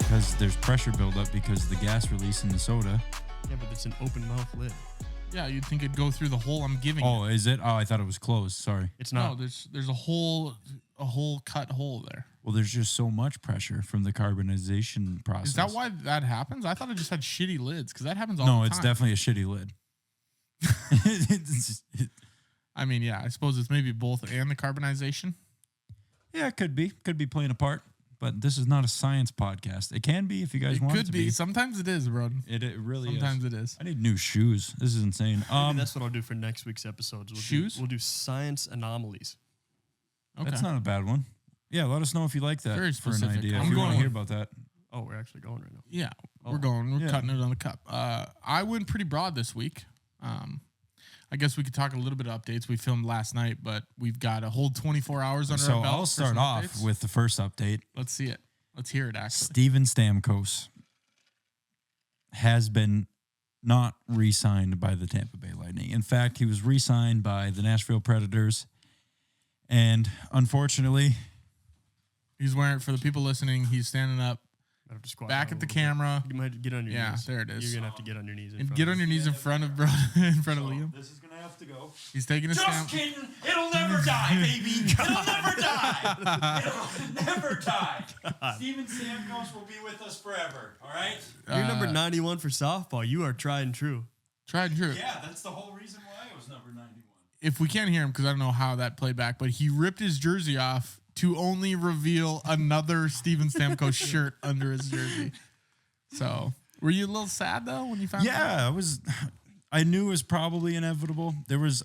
because there's pressure buildup because of the gas release in the soda. Yeah, but it's an open mouth lid. Yeah, you'd think it'd go through the hole I'm giving. Oh, is it? Oh, I thought it was closed. Sorry. It's not. No, there's a whole cut hole there. Well, there's just so much pressure from the carbonization process. Is that why that happens? I thought it just had shitty lids because that happens all the time. No, it's definitely a shitty lid. I mean, yeah, I suppose it's maybe both and the carbonization. Yeah, it could be. Could be playing a part. But this is not a science podcast. It can be if you guys want it to be. Sometimes it is, Broden. It really Sometimes is. it is. I need new shoes. This is insane. Maybe that's what I'll do for next week's episodes. We'll do science anomalies. Okay. That's not a bad one. Yeah, let us know if you like that. Very for an specific. idea. I'm If you want going- to hear about that. Oh, we're actually going right now. Yeah, we're going. We're yeah. cutting it on the cup. I went pretty broad this week. I guess we could talk a little bit of updates. We filmed last night, but we've got a whole 24 hours under our So belt. I'll for start some off updates. with the first update. Let's see it. Let's hear it, actually. Steven Stamkos has been not re-signed by the Tampa Bay Lightning. In fact, he was re-signed by the Nashville Predators. And unfortunately, He's wearing, for the people listening, he's standing up, I have to squat back down at the a little camera. bit. You might get on your Yeah, knees. there it is. You're gonna have to get on your knees. And get on your knees in front of in front of Liam. this is going to have to go. He's taking a stamp. kidding. It'll never die, baby. It'll never die. It'll never die. Steven Stamkos will be with us forever. All right? You're number 91 for softball. You are tried and true. Tried and true. Yeah, that's the whole reason why I was number 91. If we can't hear him, because I don't know how that played back, but he ripped his jersey off to only reveal another Steven Stamkos shirt under his jersey. So, were you a little sad though when you found out? Yeah, I knew it was probably inevitable. There was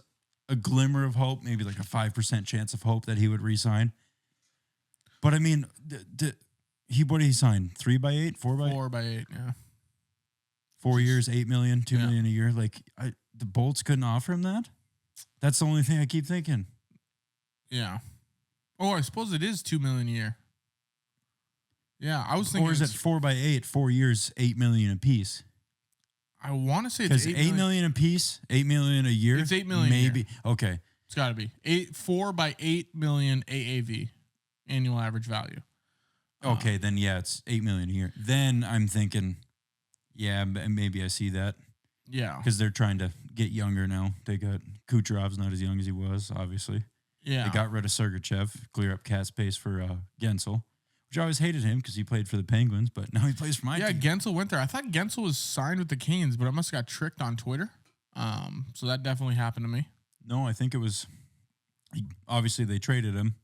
a glimmer of hope, maybe like a 5% chance of hope that he would re-sign. But I mean, what did he sign? 3x8, 4x8? 4x8, yeah. 4 years, $8 million, $2 million a year. Like the Bolts couldn't offer him that. That's the only thing I keep thinking. Yeah. Oh, I suppose it is $2 million a year. Yeah, I was thinking. Or is it 4x8, 4 years, $8 million a piece? I want to say it's Because $8 million a piece, $8 million a year. It's $8 million a maybe. year. Okay. It's got to be 4x8 million AAV, annual average value. Okay, then yeah, it's $8 million a year. Then I'm thinking, yeah, maybe I see that. Yeah. Because they're trying to get younger now. They got Kucherov's not as young as he was, obviously. Yeah. They got rid of Sergachev, clear up cap space for Gensel, which I always hated him because he played for the Penguins, but now he plays for my team. Gensel went there. I thought Gensel was signed with the Canes, but I must have got tricked on Twitter. So that definitely happened to me. No, I think it was, obviously they traded him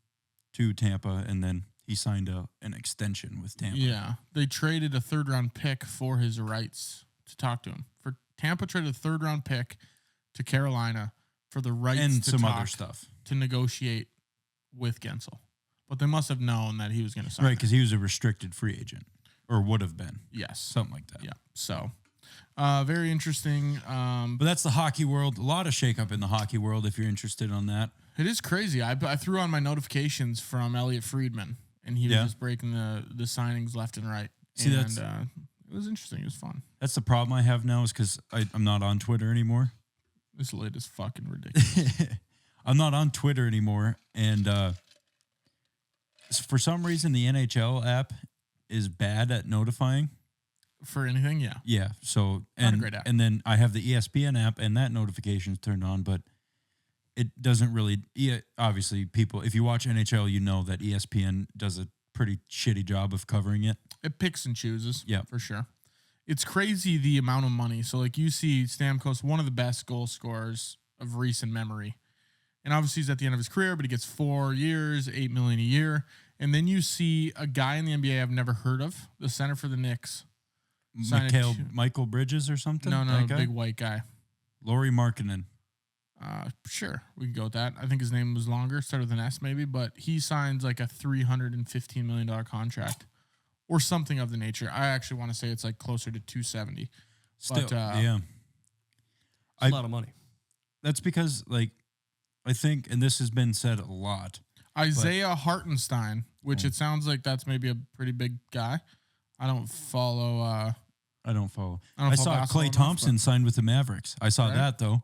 to Tampa, and then he signed an extension with Tampa. Yeah. They traded a third-round pick for his rights to talk to him. Tampa traded a third-round pick to Carolina for the rights And to some talk, other stuff. to negotiate with Gensel. But they must have known that he was going to sign. Right, because he was a restricted free agent, or would have been. Yes. Something like that. Yeah. So, very interesting. But that's the hockey world. A lot of shakeup in the hockey world if you're interested on that. It is crazy. I threw on my notifications from Elliot Friedman, and he was just breaking the signings left and right. See, and it was interesting. It was fun. That's the problem I have now is because I'm not on Twitter anymore. This lid is fucking ridiculous. I'm not on Twitter anymore, and for some reason the NHL app is bad at notifying. For anything, yeah. Yeah, so Not a great app. and then I have the ESPN app, and that notification's turned on, but it doesn't really. Obviously, people, if you watch NHL, you know that ESPN does a pretty shitty job of covering it. It picks and chooses. Yeah, for sure. It's crazy the amount of money. So, like, you see Stamkos, one of the best goal scorers of recent memory. And obviously he's at the end of his career, but he gets 4 years, $8 million a year. And then you see a guy in the NBA I've never heard of, the center for the Knicks. Michael Bridges or something? No, big white guy. Lauri Markkanen. Sure, we can go with that. I think his name was longer, started with an S maybe, but he signs like a $315 million contract or something of the nature. I actually want to say it's like closer to 270. Still, but, yeah. It's a lot of money. That's because, like, I think, and this has been said a lot. Isaiah Hartenstein, which it sounds like that's maybe a pretty big guy. I don't follow. I saw Clay Thompson signed with the Mavericks. I saw that, though.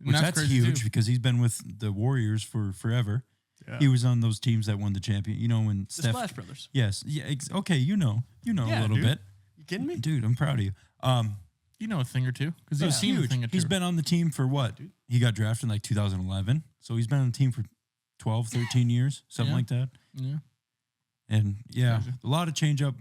Which that's huge too. because he's been with the Warriors for forever. Yeah. He was on those teams that won the champion. You know when The Steph. Splash Brothers. Yes. Yeah. Okay. You know Yeah, a little dude. bit. You kidding me? Dude, I'm proud of you. You know a thing or two because He's you've seen a huge. thing or two. He's been on the team for what? dude. He got drafted in like 2011. So he's been on the team for 12, 13 years, something Yeah. like that. Yeah. And yeah, Crazy. a lot of change up.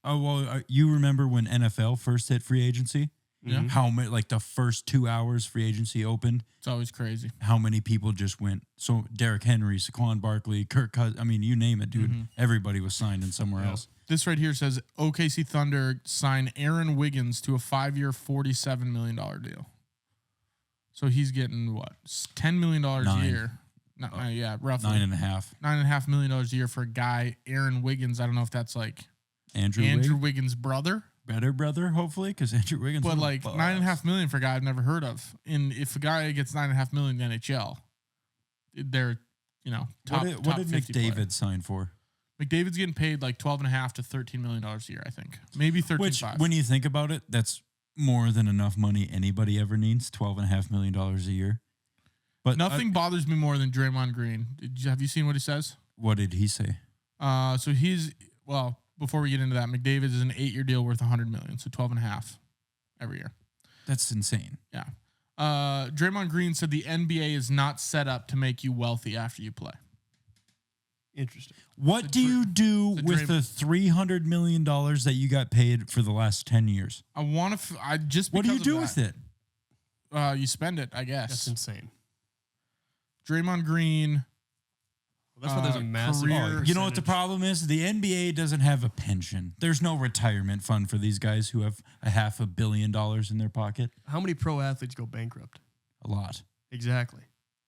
Oh, well, you remember when NFL first hit free agency? Yeah. Mhm. How many, like the first 2 hours free agency opened, It's always crazy. how many people just went? So Derrick Henry, Saquon Barkley, Kirk Cousins, I mean, you name it, dude. Mhm. Everybody was signed in somewhere Yeah. else. This right here says OKC Thunder sign Aaron Wiggins to a 5-year, $47 million deal. So he's getting what? $10 million a Nine. year. No, yeah, roughly. 9.5. $9.5 million a year for a guy, Aaron Wiggins. I don't know if that's like Andrew Wiggins, Wiggins' brother, better brother, hopefully, because Andrew Wiggins. but was a like boss. $9.5 million for a guy I've never heard of. And if a guy gets $9.5 million in the NHL, they're top. What did 50 McDavid player. sign for? McDavid's getting paid like $12.5 to $13 million a year, I think. Maybe 13.5. Which, when you think about it, that's more than enough money anybody ever needs. $12.5 million a year. But Nothing bothers me more than Draymond Green. Have you seen what he says? what did he say? So before we get into that, McDavid is an 8-year deal worth $100 million, so 12.5 every year. That's insane. Yeah. Draymond Green said the NBA is not set up to make you wealthy after you play. Interesting. What do you do it's a with the $300 million that you got paid for the last 10 years? I want to. I just. What do you because of do with that, it? You spend it, I That's guess. insane. Draymond Green. Well, that's why there's a massive. career- You know what the percentage. problem is? The NBA doesn't have a pension. There's no retirement fund for these guys who have $500 million in their pocket. How many pro athletes go bankrupt? A lot. Exactly.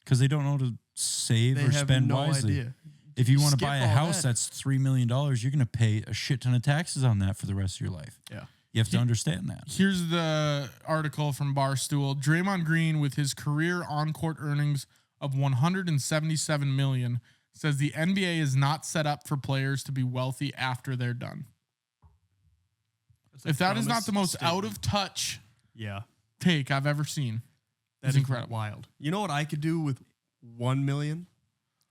Because they don't know to save They or have spend no wisely. idea. If you want to Skip buy a all house that. that's $3 million, you're going to pay a shit ton of taxes on that for the rest of your life. Yeah. You have to understand that. Here's the article from Barstool. Draymond Green, with his career on-court earnings of $177 million, says the NBA is not set up for players to be wealthy after they're done. That's a If that is not promise the most statement. out of touch Yeah. take I've ever seen, That it's is incredible. Wild. You know what I could do with 1 million?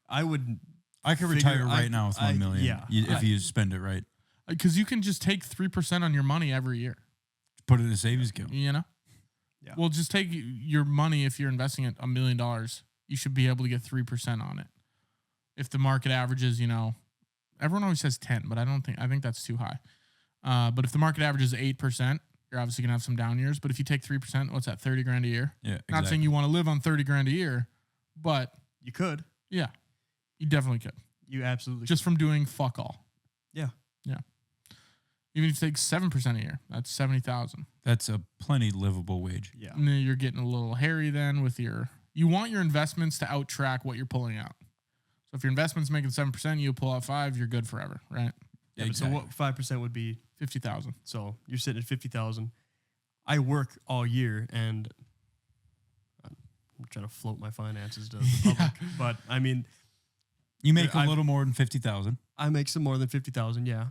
I would. I could Figure- retire right now with 1 million yeah. if you spend it right. Because you can just take 3% on your money every year. Put it in a savings account. You know? Yeah. Well, just take your money. If you're investing at $1 million, you should be able to get 3% on it. If the market averages, everyone always says 10, but I think that's too high. But if the market averages 8%, you're obviously going to have some down years. But if you take 3%, what's that, 30 grand a year? Yeah, exactly. Not saying you want to live on 30 grand a year, but You could. yeah, you definitely could. You absolutely Just from doing fuck all. Yeah. Yeah. Even if you take 7% a year, that's 70,000. That's a plenty livable wage. Yeah. And then you're getting a little hairy then with you want your investments to outtrack what you're pulling out. So if your investment's making 7%, you pull out 5, you're good forever, right? Yeah, but so what 5% would be? 50,000. So you're sitting at 50,000. I work all year and I'm trying to float my finances to the public. But I mean, You make a I've- little more than 50,000. I make some more than 50,000, yeah.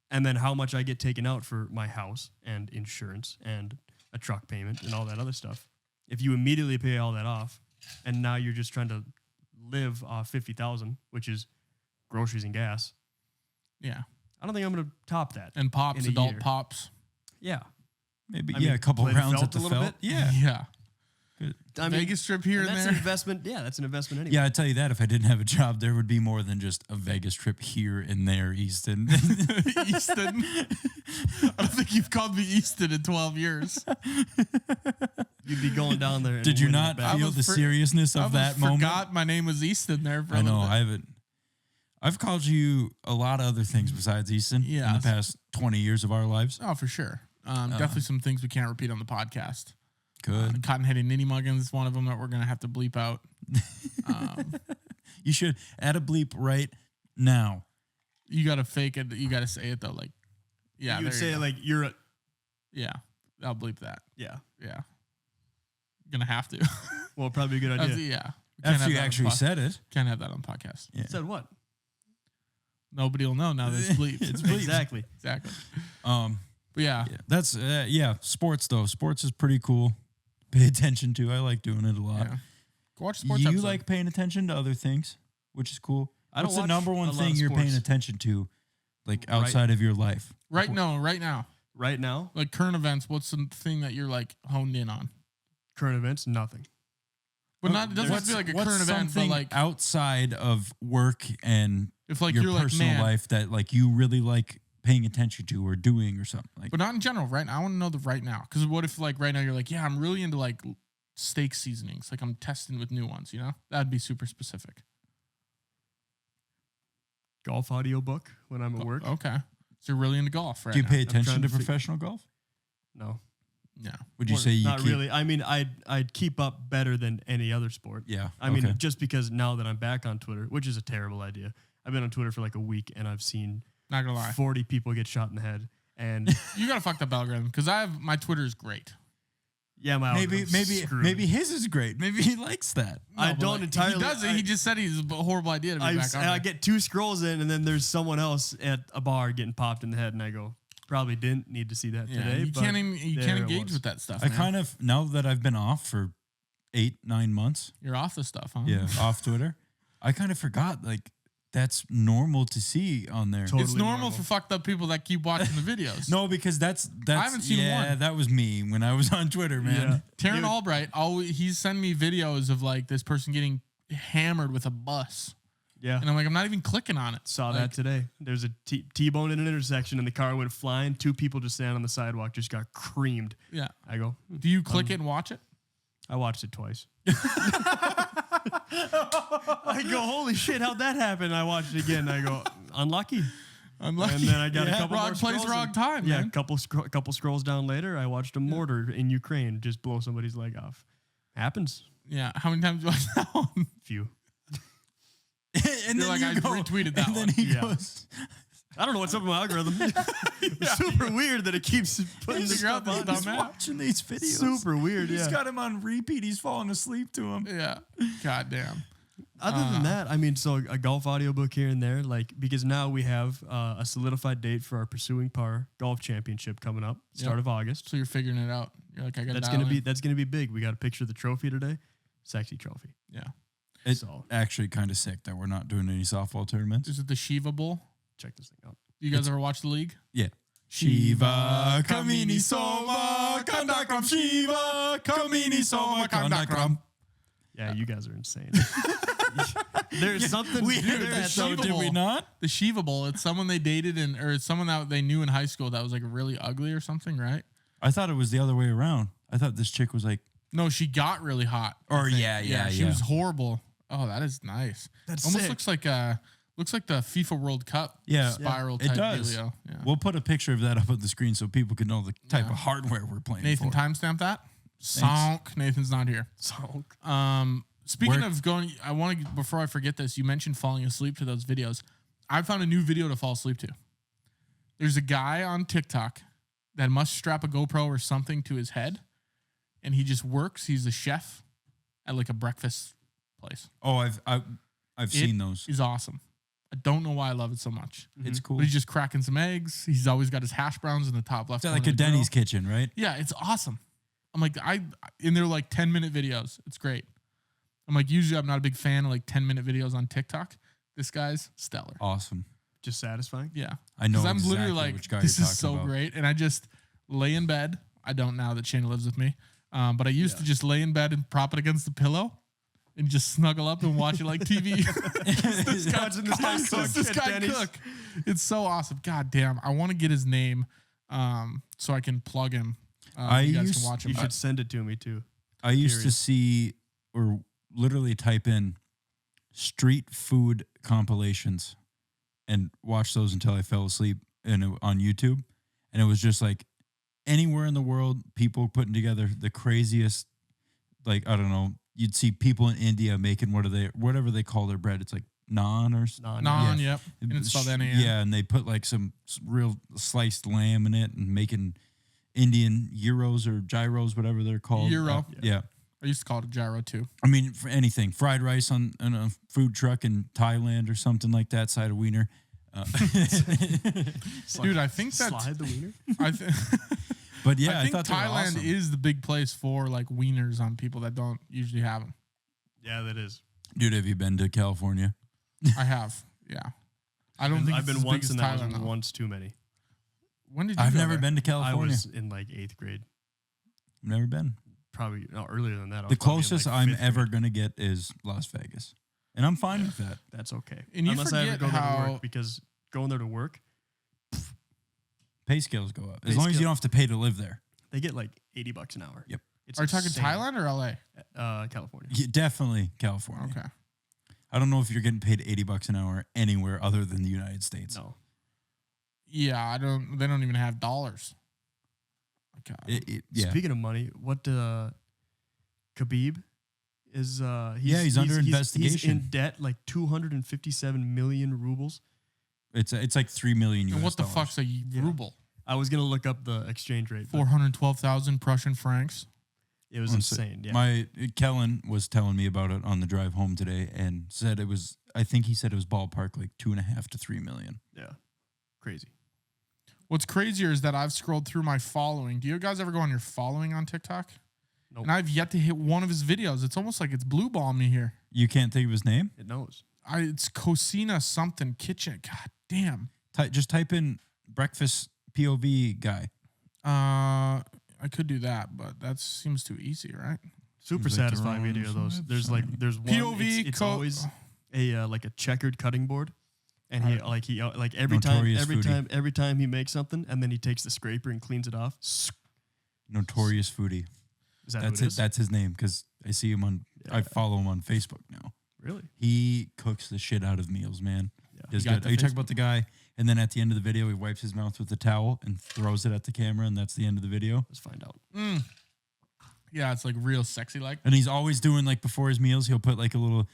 And then how much I get taken out for my house and insurance and a truck payment and all that other stuff. If you immediately pay all that off and now you're just trying to live off 50,000, which is groceries and gas, Yeah. I don't think I'm going to top that. And pops, In a adult year. pops. Yeah. Maybe, I mean, a couple play the rounds felt at the a little felt. bit. Yeah. Yeah. Good. I mean, Vegas trip here and that's there. an investment. Yeah, that's an investment anyway. Yeah, I tell you that if I didn't have a job, there would be more than just a Vegas trip here and there, Easton. Easton. I don't think you've called me Easton in 12 years. You'd be going down there. And Did you winning not the bet. feel the seriousness of that moment? forgot my name was Easton there for a I know. little bit. I haven't. I've called you a lot of other things besides Easton in Yes. the past 20 years of our lives. Oh, for sure. Definitely some things we can't repeat on the podcast. Good. Cotton-headed nitty muggins is one of them that we're going to have to bleep out. You should add a bleep right now. You got to fake it. You got to say it, though. Like, yeah. You would there say go. like you're a Yeah. I'll bleep that. yeah. Yeah. Gonna have to. Well, probably a good That's- idea. yeah. Can't After have you that on actually pod- said it. Can't have that on podcast. Yeah. Said what? Nobody will know now that it's bleep. It's bleep. Exactly. Exactly. Um, But yeah. yeah, that's sports though. Sports is pretty cool. Pay attention to. I like doing it a lot. Yeah. Go watch sports You episode. like paying attention to other things, which is cool. I don't What's the watch number a one lot thing of you're paying sports. attention to, like outside of your life? Right now. Right now, Like current events, what's the thing that you're like honed in on? current events, nothing. But not, it doesn't have to be like a what's current event, but something like outside of work and if like your you're like, personal man, life that like you really like paying attention to or doing or something like. but not in general, right now. I want to know the right now. Because what if like right now you're like, yeah, I'm really into like steak seasonings. Like I'm testing with new ones, you know? That'd be super specific. Golf audiobook when I'm at work. Okay. So you're really into golf, right? Do you now. pay attention trying to to professional golf? No. Yeah. Would you Or say you not keep, really? I mean, I'd keep up better than any other sport. Yeah. I mean, okay. just because now that I'm back on Twitter, which is a terrible idea. I've been on Twitter for like a week and I've seen Not gonna lie. 40 people get shot in the head. And You gotta fuck up algorithm because my Twitter is great. yeah, my algorithm's screwed. maybe his is great. Maybe he likes that. I No, but, don't like, entirely. He does it. He just said he's a horrible idea to be back on. I there. get 2 scrolls in, and then there's someone else at a bar getting popped in the head, and I go, probably didn't need to see that Yeah, today. you but can't even you there can't it engage was. with that stuff. I man. kind of now that I've been off for 8-9 months. You're off the stuff, huh? Yeah, off Twitter. I kind of forgot like that's normal to see on there. Totally It's normal normal. for fucked up people that keep watching the videos. No, because that's I haven't seen yeah, one. that was me when I was on Twitter, man. Yeah. Taryn Dude. Albright, he's sending me videos of like this person getting hammered with a bus. Yeah. And I'm like, I'm not even clicking on it. Saw Like, that today. There's a T-bone in an intersection, and the car went flying. 2 people just standing on the sidewalk just got creamed. Yeah. I go, Do you click it and watch it? I watched it twice. I go, holy shit, how'd that happen? I watched it again. I go, unlucky. Unlucky. And then I got a Yeah, couple wrong more place, scrolls wrong and- time, Yeah, man. a couple scrolls down later, I watched a mortar in Ukraine just blow somebody's leg off. Happens. Yeah. How many times do you watch that one? Few. And You're like, I retweeted that and then one. he Yeah. goes, I don't know what's up with my algorithm. It's super weird that it keeps putting He's this figure out stuff this on. dumb he's man. watching these videos. Super weird, He's yeah. got him on repeat. He's falling asleep to him. Yeah. God damn. Other than that, I mean, so a golf audiobook here and there, like, because now we have a solidified date for our Pursuing Par golf championship coming up, start of August. So you're figuring it out. You're like, I got That's gonna be big. We got a picture of the trophy today. Sexy trophy. Yeah. It's So actually kind of sick that we're not doing any softball tournaments. Is it the Shiva Bowl? check this thing out. You guys ever watch the league? Yeah. Shiva Kamini Soma Kandakram Shiva Kamini Soma Kandakram. Yeah, you guys are insane. There's something We to did that, that, so though. did we not? The Shiva Bowl. It's someone they dated or it's someone that they knew in high school that was like really ugly or something, right? I thought it was the other way around. I thought this chick was like, No, she got really hot. I or think. yeah. She was horrible. Oh, that is nice. That's Almost sick. looks like the FIFA World Cup Yeah. spiral It type does. dealio. Yeah. We'll put a picture of that up on the screen so people can know the type of hardware we're playing Nathan, for. timestamp that. Sonk. Nathan's not here. Speaking of going, I want to before I forget this. You mentioned falling asleep to those videos. I found a new video to fall asleep to. There's a guy on TikTok that must strap a GoPro or something to his head, and he just works. He's a chef at like a breakfast place. Oh, I've seen those. He's awesome. I don't know why I love it so much. It's cool. But he's just cracking some eggs. He's always got his hash browns in the top left. It's corner like of a the grill. Denny's kitchen, right? Yeah, it's awesome. I'm like, and they're like 10-minute videos. It's great. I'm like, usually I'm not a big fan of like 10-minute videos on TikTok. This guy's stellar. Awesome. Just satisfying. Yeah. I know I'm exactly literally like, which guy this you're is talking so about. great. And I just lay in bed. I don't now that Shayna lives with me. But I used to just lay in bed and prop it against the pillow and just snuggle up and watch it like TV. Watching this guy cook This at guy Denny's. cook. It's so awesome. God damn. I want to get his name so I can plug him. You guys can watch him. You should send it to me too. I used to Curious. see or literally type in street food compilations and watch those until I fell asleep on YouTube. And it was just like anywhere in the world, people putting together the craziest, like, I don't know, you'd see people in India making whatever they call their bread. It's like naan or Naan, yep. And it's spelled N-A-N. Yeah, and they put like some real sliced lamb in it and making Indian gyros or gyros, whatever they're called. Gyro. Yeah. I used to call it a gyro too. I mean, for anything, fried rice on a food truck in Thailand or something like that, side of wiener. Dude, I think that Slide the wiener. But yeah, I think thought they were Thailand awesome. is the big place for like wieners on people that don't usually have them. Yeah, that is. Dude, have you been to California? I have. Yeah. I don't think I've it's been as once, big as and that Tyler, was though. once too many. When did you I've go never there? been to I California. was in like 8th grade. Never been. Probably earlier than that. I The was probably in, closest like, I'm 5th ever grade. going to get is Las Vegas. And I'm fine with that. That's okay. And you Unless I ever forget go there to how- work, because going there to work, Pay scales go up. Pay As long as you scale- don't have to pay to live there. they get like $80 an hour. Yep. It's Are you talking insane. Thailand or LA? California. Yeah, definitely California. Okay. I don't know if you're getting paid $80 an hour anywhere other than the United States. No. Yeah, they don't even have dollars. Okay. Yeah. Speaking of money, what Khabib is he's under He's investigation. in debt like 257 million rubles. It's like 3 million US And what the dollars. fuck's a ruble? I was gonna look up the exchange rate. but 412,000 Prussian francs. It was insane. Yeah. My Kellen was telling me about it on the drive home today and said it was, I think he said it was ballpark like 2.5 to 3 million. Yeah. Crazy. What's crazier is that I've scrolled through my following. Do you guys ever go on your following on TikTok? Nope. And I've yet to hit one of his videos. It's almost like it's blue balling me here. You can't think of his name? It knows. It's Cocina something kitchen. God damn. Just type in breakfast POV guy. I could do that, but that seems too easy, right? Super Seems like the satisfying wrong video. Those. There's website. there's one. POV It's always a like a checkered cutting board, and he every Notorious every time he makes something, and then he takes the scraper and cleans it off. Notorious Foodie. Is that That's who it it. is? That's his name because I see him on, I follow him on Facebook now. Really? He cooks the shit out of meals, man. Yeah. Does You got good. the Are you talking Facebook? about the guy? And then at the end of the video, he wipes his mouth with a towel and throws it at the camera, and that's the end of the video. Let's find out. Yeah, it's like real sexy like. And he's always doing like before his meals, he'll put like a little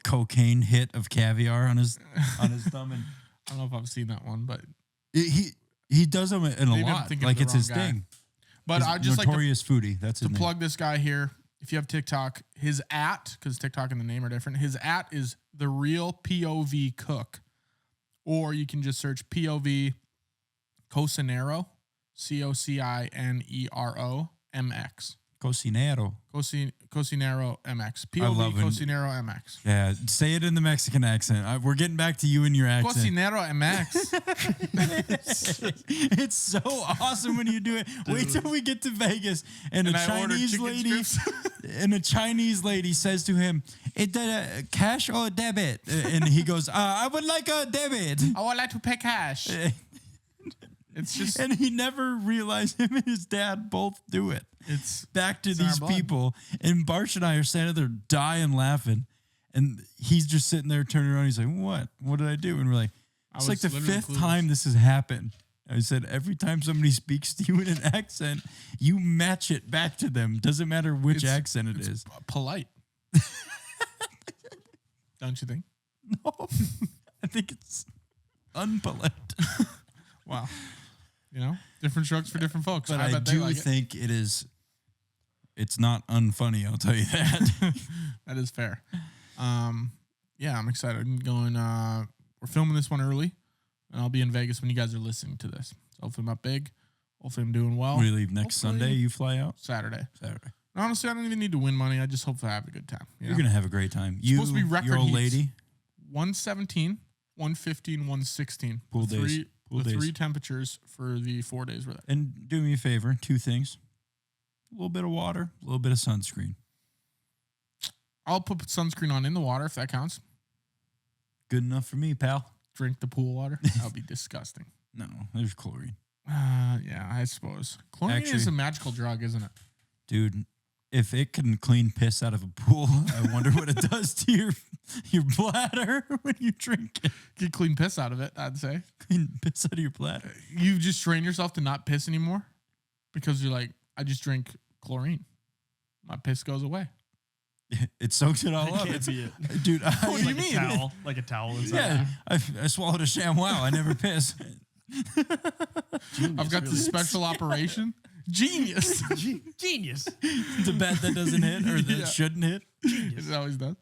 cocaine hit of caviar on his thumb, and I don't know if I've seen that one, but he does them in a Maybe I'm lot. thinking of Like the it's his wrong guy. thing. but He's I just like to Notorious Foodie. That's his to name. plug this guy here. If you have TikTok, his because TikTok and the name are different. His is the real POV cook, or you can just search POV Cocinero, Cocinero MX. Cocinero. Cocinero MX. I love POV it. Cocinero MX. Yeah, say it in the Mexican accent. We're getting back to you and your accent. Cocinero MX. It's so awesome when you do it. Wait till we get to Vegas and a I ordered Chinese chicken lady strips. and a Chinese lady says to him, "It cash or debit?" And he goes, "I would like a debit." I would like to pay cash. It's just And he never realized him and his dad both do it. it's Back to in our these blood. people, and Barch and I are standing there dying laughing, and he's just sitting there turning around. He's like, "What? What did I do?" And we're like, "It's like was the literally 5th clueless. time this has happened." I said, "Every time somebody speaks to you in an accent, you match it back to them. Doesn't matter which It's- accent it it's is." polite. Don't you think? No, I think it's unpolite. Wow. You know, different strokes for different folks. But I I bet they do like it. think it is. It's not unfunny. I'll tell you that. That is fair. Yeah, I'm excited. I'm going. We're filming this one early, and I'll be in Vegas when you guys are listening to this. So hopefully I'm not big. Hopefully I'm doing well. We leave next Hopefully- Sunday. You fly out Saturday. Saturday. Honestly, I don't even need to win money. I just hope I have a good time. You're gonna have a great time. You, supposed to be record your old heats. lady. 117, 115, 116. Pool The days. Pool the days. 3 temperatures for the 4 days we're there. And do me a favor, 2 things. A little bit of water, a little bit of sunscreen. I'll put sunscreen on in the water if that counts. Good enough for me, pal. Drink the pool water. That would be disgusting. No, there's chlorine. Yeah, I suppose. Chlorine is Actually- a magical drug, isn't it? Dude, if it can clean piss out of a pool, I wonder what it does to your bladder when you drink it. Get clean piss out of it, I'd say. Clean piss out of your bladder. You just train yourself to not piss anymore because you're like, I just drink chlorine. My piss goes away. It soaks it all That up. can't It's, be it. dude, What do you Like mean? a towel, like a towel inside. Yeah, I swallowed a ShamWow. I never piss. I've got the special operation. Genius. Genius. The bet that doesn't hit or that Yeah. shouldn't hit. It always does.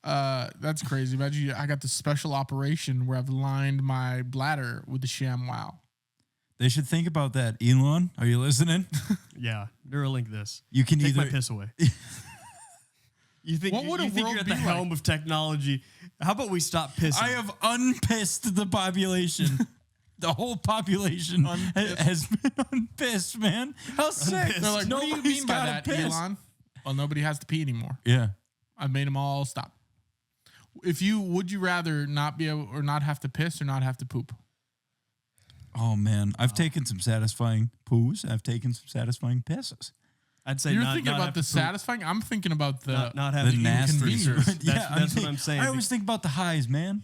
That's crazy. Imagine I got the special operation where I've lined my bladder with the ShamWow. They should think about that. Elon, are you listening? Yeah. Neuralink this. You can Take my either piss away. You think, What would a you think world you're at be the helm of technology? How about we stop pissing? I have unpissed the population. The whole population has been unpissed, man. How sick. They're like, what do you Nobody's mean by gotta that, piss. Elon? Well, nobody has to pee anymore. Yeah. I've made them all stop. Would you rather not be able or not have to piss or not have to poop? Oh, man. I've taken some satisfying poos. I've taken some satisfying pisses. I'd say You're not, thinking not about have the to poop. satisfying. I'm thinking about the. Not The having nasty. inconvenience. That's what I'm saying. I always think about the highs, man.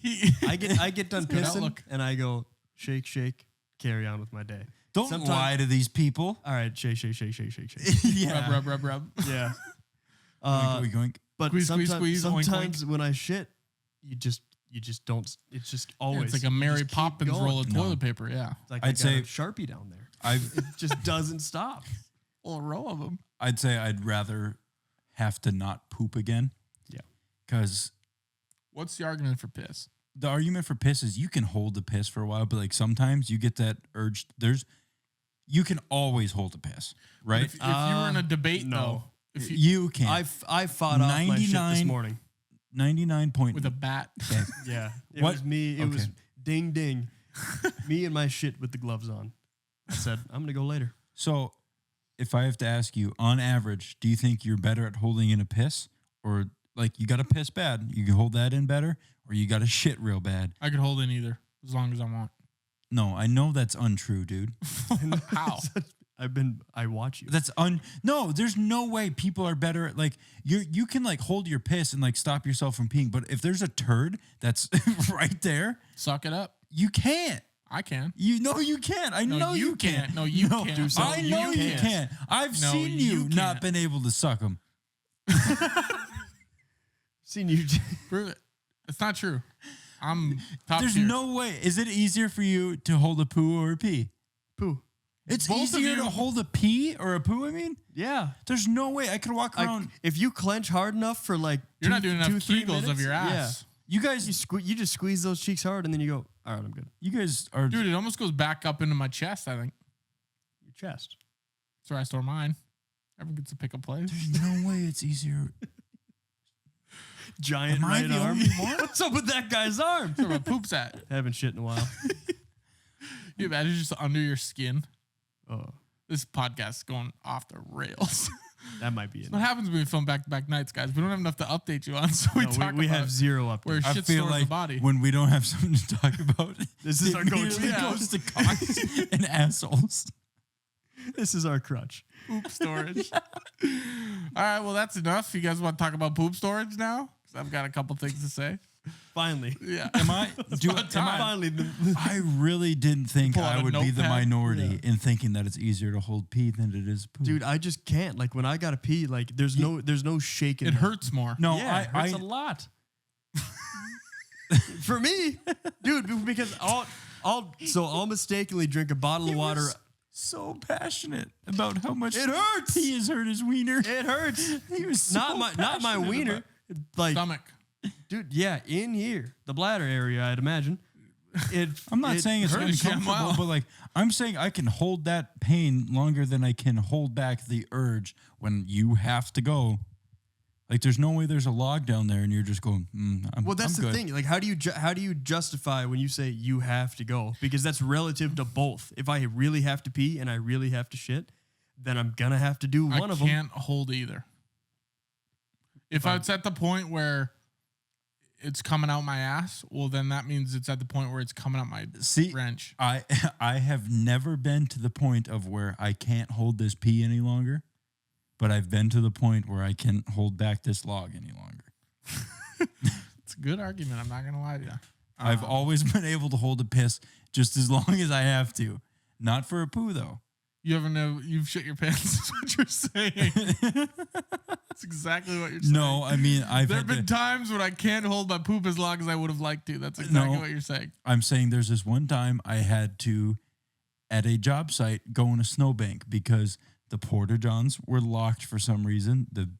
I get done good pissing outlook. and I go shake, shake, carry on with my day. Don't Sometimes- lie to these people. All right, shake, shake, shake, shake, shake, shake. Yeah. Rub. Yeah. Oink, oink, oink. But Squeeze, squeeze, sometimes, squeeze, oink, sometimes when I shit, you just don't. It's just always. It's like a you Mary just keep Poppins going. roll of No. toilet paper. Yeah, It's like I'd I got say- a Sharpie down there. I've It just doesn't stop. a whole row of them. I'd say I'd rather have to not poop again. Yeah. Because What's the argument for piss? the argument for piss is you can hold the piss for a while, but like sometimes you get that urge. You can always hold the piss, right? If you were in a debate, no. though, if you, You can. I fought off my shit this 99 morning. 99 point. with a bat, Yeah. It What? was me. It was Okay. ding ding. Me and my shit with the gloves on. I said, I'm gonna go later. So, if I have to ask you, on average, do you think you're better at holding in a piss, or like you got to piss bad, you can hold that in better, or you got to shit real bad? I could hold in either as long as I want. No, I know that's untrue, dude. How? I watch you. No, there's no way people are better at like you can like hold your piss and like stop yourself from peeing, but if there's a turd that's right there, Suck it up. you can't. I can. You know you can't. I No, know you you can't. can't. No, you can't. Do so. I know you can't. can't. I've No, seen you you not can't. been able to suck them. Seen you. Prove it. It's not true. I'm top There's tier. no way. Is it easier for you to hold a poo or a pee? Poo. It's Both of easier you- to hold a pee or a poo. I mean, Yeah. there's no way I could walk Like, around. if you clench hard enough for like You're not doing enough 2-3 kegels of minutes, your yeah. ass. You guys, You just squeeze those cheeks hard and then you go, all right, I'm good. you guys are. Dude, it almost goes back up into my chest, I think. Your chest. That's where I store mine. Everyone gets to pick a place. There's no way it's easier. Giant Am I right the arm. only one? What's up with that guy's arm? That's where my poop's at. Haven't shit in a while. You imagine just under your skin. Oh, This podcast is going off the rails. that might be it. What happens when we film back-to-back nights, guys? We don't have enough to update you on, so we No, talk we about have zero up. where I shit feel stores the like body. when we don't have something to talk about, This is it our go-to. immediately Yeah. goes to cocks and assholes. This is our crutch. Poop storage. All right, well, that's enough. You guys want to talk about poop storage now? Because I've got a couple things to say. Finally. Yeah. Am I? Finally. I really didn't think Pull out I a would be the notepad? minority in thinking that it's easier to hold pee than it is poo. Dude, I just can't. Like when I gotta pee, like there's no shaking. It hurts more. no, Yeah, it hurts a lot. For me, dude, because I'll mistakenly drink a bottle of water. so passionate about how much It hurts. He has hurt his wiener. It hurts. He was so not my passionate wiener. about- Like, Stomach. dude, yeah, in here, the bladder area, I'd imagine. I'm not saying it's hurts. uncomfortable, Yeah, wow. but like I'm saying I can hold that pain longer than I can hold back the urge when you have to go. Like there's no way there's a log down there and you're just going. Well, that's I'm the good. thing. Like, how do you justify when you say you have to go? Because that's relative to both. If I really have to pee and I really have to shit, then I'm gonna have to do one I of them. can't hold either. If it's at the point where it's coming out my ass, well, then that means it's at the point where it's coming out my wrench. I have never been to the point of where I can't hold this pee any longer, but I've been to the point where I can't hold back this log any longer. It's a good argument. I'm not going to lie to you. I've always been able to hold a piss just as long as I have to. Not for a poo, though. You ever know you've shit your pants? Is what you're saying. That's exactly what you're saying. No, I mean, There have been times when I can't hold my poop as long as I would have liked to. That's exactly No. what you're saying. I'm saying there's this one time I had to, at a job site, go in a snowbank because the porta johns were locked for some reason. The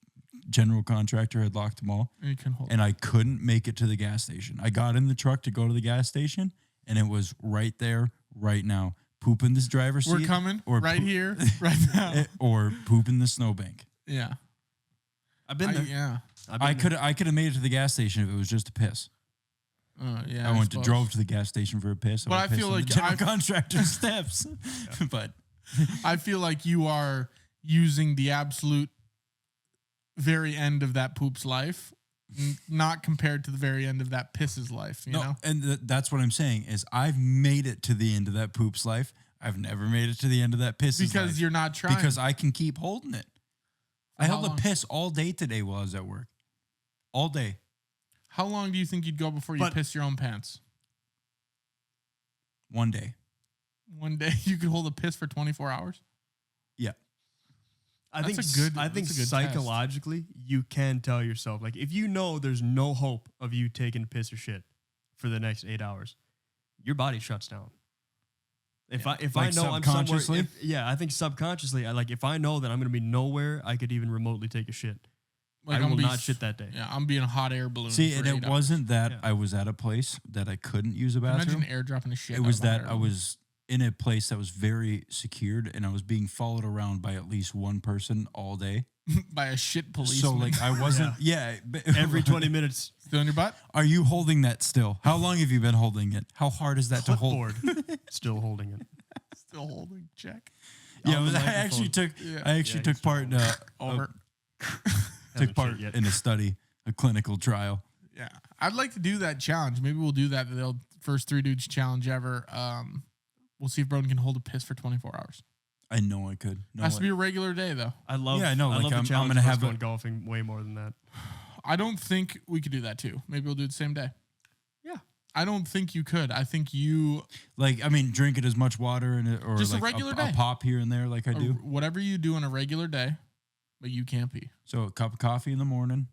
general contractor had locked them all, And you can hold. and I couldn't make it to the gas station. I got in the truck to go to the gas station, and it was right there, right now. Poop in this driver's seat. We're coming or right poop- here, right now. or poop in the snowbank. Yeah. I've been there. Yeah. I could have made it to the gas station if it was just a piss. Yeah. I suppose. drove to the gas station for a piss. But I feel like the general contractor steps. But I feel like you are using the absolute very end of that poop's life, not compared to the very end of that piss's life. You know, and that's what I'm saying is I've made it to the end of that poop's life. I've never made it to the end of that piss's life. Because you're not trying. Because I can keep holding it. I held a piss all day today while I was at work. All day. How long do you think you'd go before you piss your own pants? One day. One day you could hold a piss for 24 hours? Yeah. I think that's a good psychologically you can tell yourself, like, if you know there's no hope of you taking a piss or shit for the next 8 hours, your body shuts down. If I know I'm somewhere, I think subconsciously, if I know that I'm going to be nowhere, I could even remotely take a shit. I will not shit that day. Yeah, I'm being a hot air balloon. See, and it wasn't that I was at a place that I couldn't use a bathroom. Imagine airdropping a shit. It was that I was in a place that was very secured, and I was being followed around by at least one person all day. By a shit policeman. So like I wasn't. Every 20 minutes. Still in your butt? Are you holding that still? How long have you been holding it? How hard is that to hold? Still holding it. Still holding. Check. Yeah, I actually took part in in a study, a clinical trial. Yeah, I'd like to do that challenge. Maybe we'll do that. The first 3 dudes challenge ever. We'll see if Broden can hold a piss for 24 hours. I know I could. Has to be a regular day though. I love. Yeah, I know. I love the I'm challenge. gonna have going golfing way more than that. I don't think we could do that too. Maybe we'll do it the same day. Yeah. I don't think you could. I think you drinking as much water or just like a regular day. A pop here and there like I do. Whatever you do on a regular day, but you can't pee. So a cup of coffee in the morning,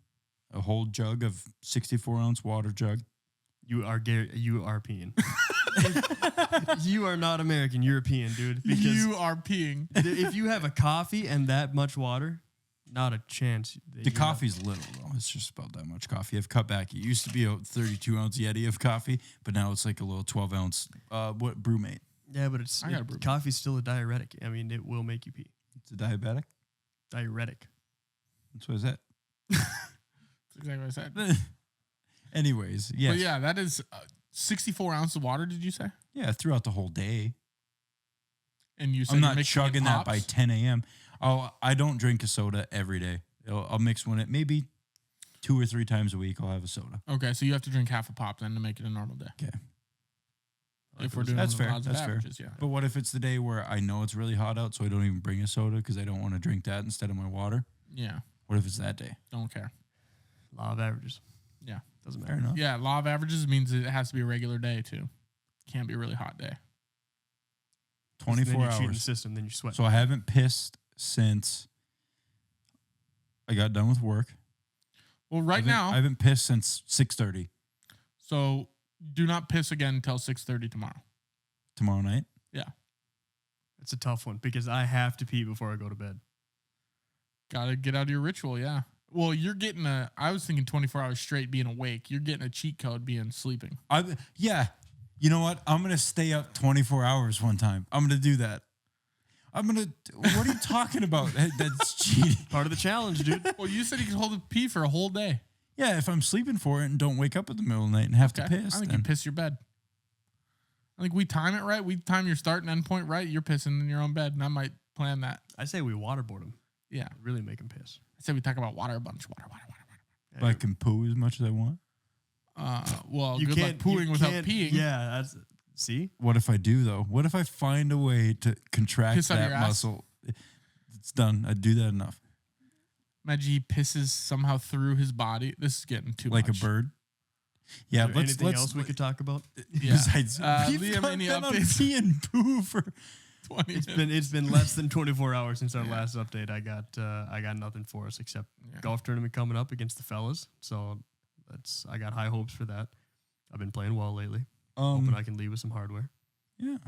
a whole jug of 64-ounce water jug. You are peeing. You are not American, European, dude. Because you are peeing. If you have a coffee and that much water, not a chance. The coffee's little, though. It's just about that much coffee. I've cut back. It used to be a 32-ounce Yeti of coffee, but now it's like a little 12-ounce brewmate. Yeah, but coffee's still a diuretic. I mean, it will make you pee. It's a diabetic? Diuretic. That's what I said. That's exactly what I said. Anyways, yes. But yeah, that is 64 ounces of water, did you say? Yeah, throughout the whole day. And you said I'm not chugging that by 10 a.m. Oh, I don't drink a soda every day. I'll mix one. Maybe 2 or 3 times a week I'll have a soda. Okay, so you have to drink half a pop then to make it a normal day. Okay. If we're doing that's fair. That's averages, fair. Yeah. But what if it's the day where I know it's really hot out, so I don't even bring a soda because I don't want to drink that instead of my water? Yeah. What if it's that day? Don't care. Law of averages. Yeah. Doesn't matter. Fair enough. Yeah, law of averages means it has to be a regular day too. Can't be a really hot day. 24 then you hours. cheat the system, then you sweat. So I haven't pissed since I got done with work. Well, I haven't pissed since 6:30. So do not piss again until 6:30 tomorrow. Tomorrow night? Yeah. It's a tough one because I have to pee before I go to bed. Gotta get out of your ritual, yeah. Well, you're getting I was thinking 24 hours straight being awake. You're getting a cheat code being sleeping. Yeah. You know what? I'm going to stay up 24 hours one time. I'm going to do that. What are you talking about? That's cheating. Part of the challenge, dude. Well, you said you could hold a pee for a whole day. Yeah, if I'm sleeping for it and don't wake up in the middle of the night and have to piss. I think you piss your bed. I think we time it right. We time your start and end point right. You're pissing in your own bed, and I might plan that. I say we waterboard him. Yeah. Really make him piss. I said we talk about water a bunch. Water. But I can poo as much as I want. Well, good luck pooing without peeing. Yeah, see? What if I do, though? What if I find a way to contract Piss out your that ass? muscle? It's done. I'd do that enough. Imagine he pisses somehow through his body. This is getting too much. Like a bird? Yeah, anything else we could talk about? Yeah. Besides, Liam, any updates? Pee and poo for 20 It's been less than 24 hours since our last update. I got nothing for us except golf tournament coming up against the fellas. So I got high hopes for that. I've been playing well lately. Hoping I can leave with some hardware. Yeah.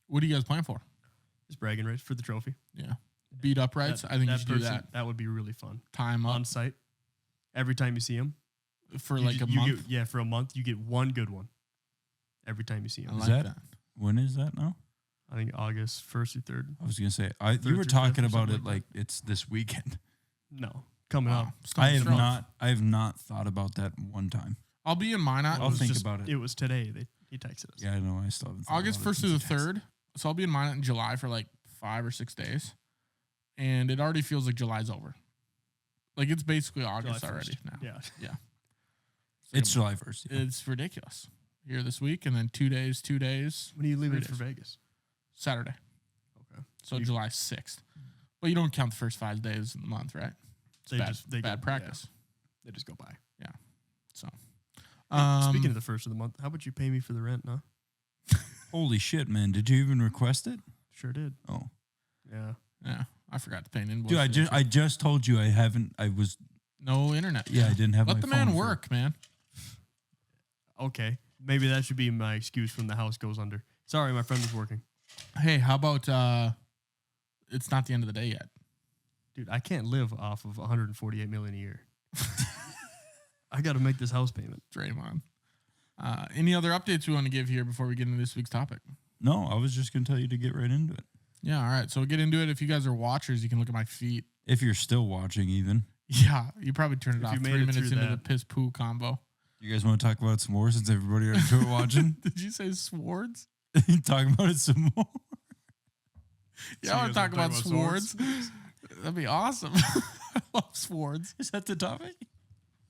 What are you guys playing for? Just bragging rights for the trophy. Yeah. Beat uprights. I think you should do that. That would be really fun. Time up on site. Every time you see him. For a month? For a month, you get one good one. Every time you see him. I like that. When is that now? I think August 1st or 3rd. I was going to say, you were or talking fifth or about it something like it's this weekend. No, coming up. I Stone's throw. I have not thought about that one time. I'll be in Minot. I'll think about it. It was today. He texted us. Yeah, I know. I still haven't thought August about it 1st through the since you texted. 3rd. So I'll be in Minot in July for like 5 or 6 days. And it already feels like July's over. Like it's basically August July 1st. already now. Yeah. Yeah. It's July 1st. Yeah. It's ridiculous. Here this week and then 2 days. When are you leaving 3 for days. Vegas? Saturday. Okay. So July 6th. Well, you don't count the first 5 days of the month, right? It's bad go- practice. yeah, they just go by. So, Speaking of the first of the month, how about you pay me for the rent? No, Holy shit, man! Did you even request it? sure did. Oh, Yeah. yeah, I forgot to pay an invoice. dude, I just told you I haven't. I was no internet. I didn't have. Let my the phone man for- work, man. Okay. Maybe that should be my excuse when the house goes under. Sorry, my friend was working. Hey, how about it's not the end of the day yet. Dude, I can't live off of 148 million a year. I got to make this house payment. Draymond. Any other updates we want to give here before we get into this week's topic? No, I was just gonna tell you to get right into it. Yeah, all right. So we'll get into it. If you guys are watchers, you can look at my feet. If you're still watching, even Yeah, you probably turned it If off you made 3 it minutes through into the that. piss poo combo. you guys want to talk about some more since everybody are watching. Did you say swords? Talk about it some more. Yeah, I want to talk about swords. That'd be awesome. I love swords. Is that the topic?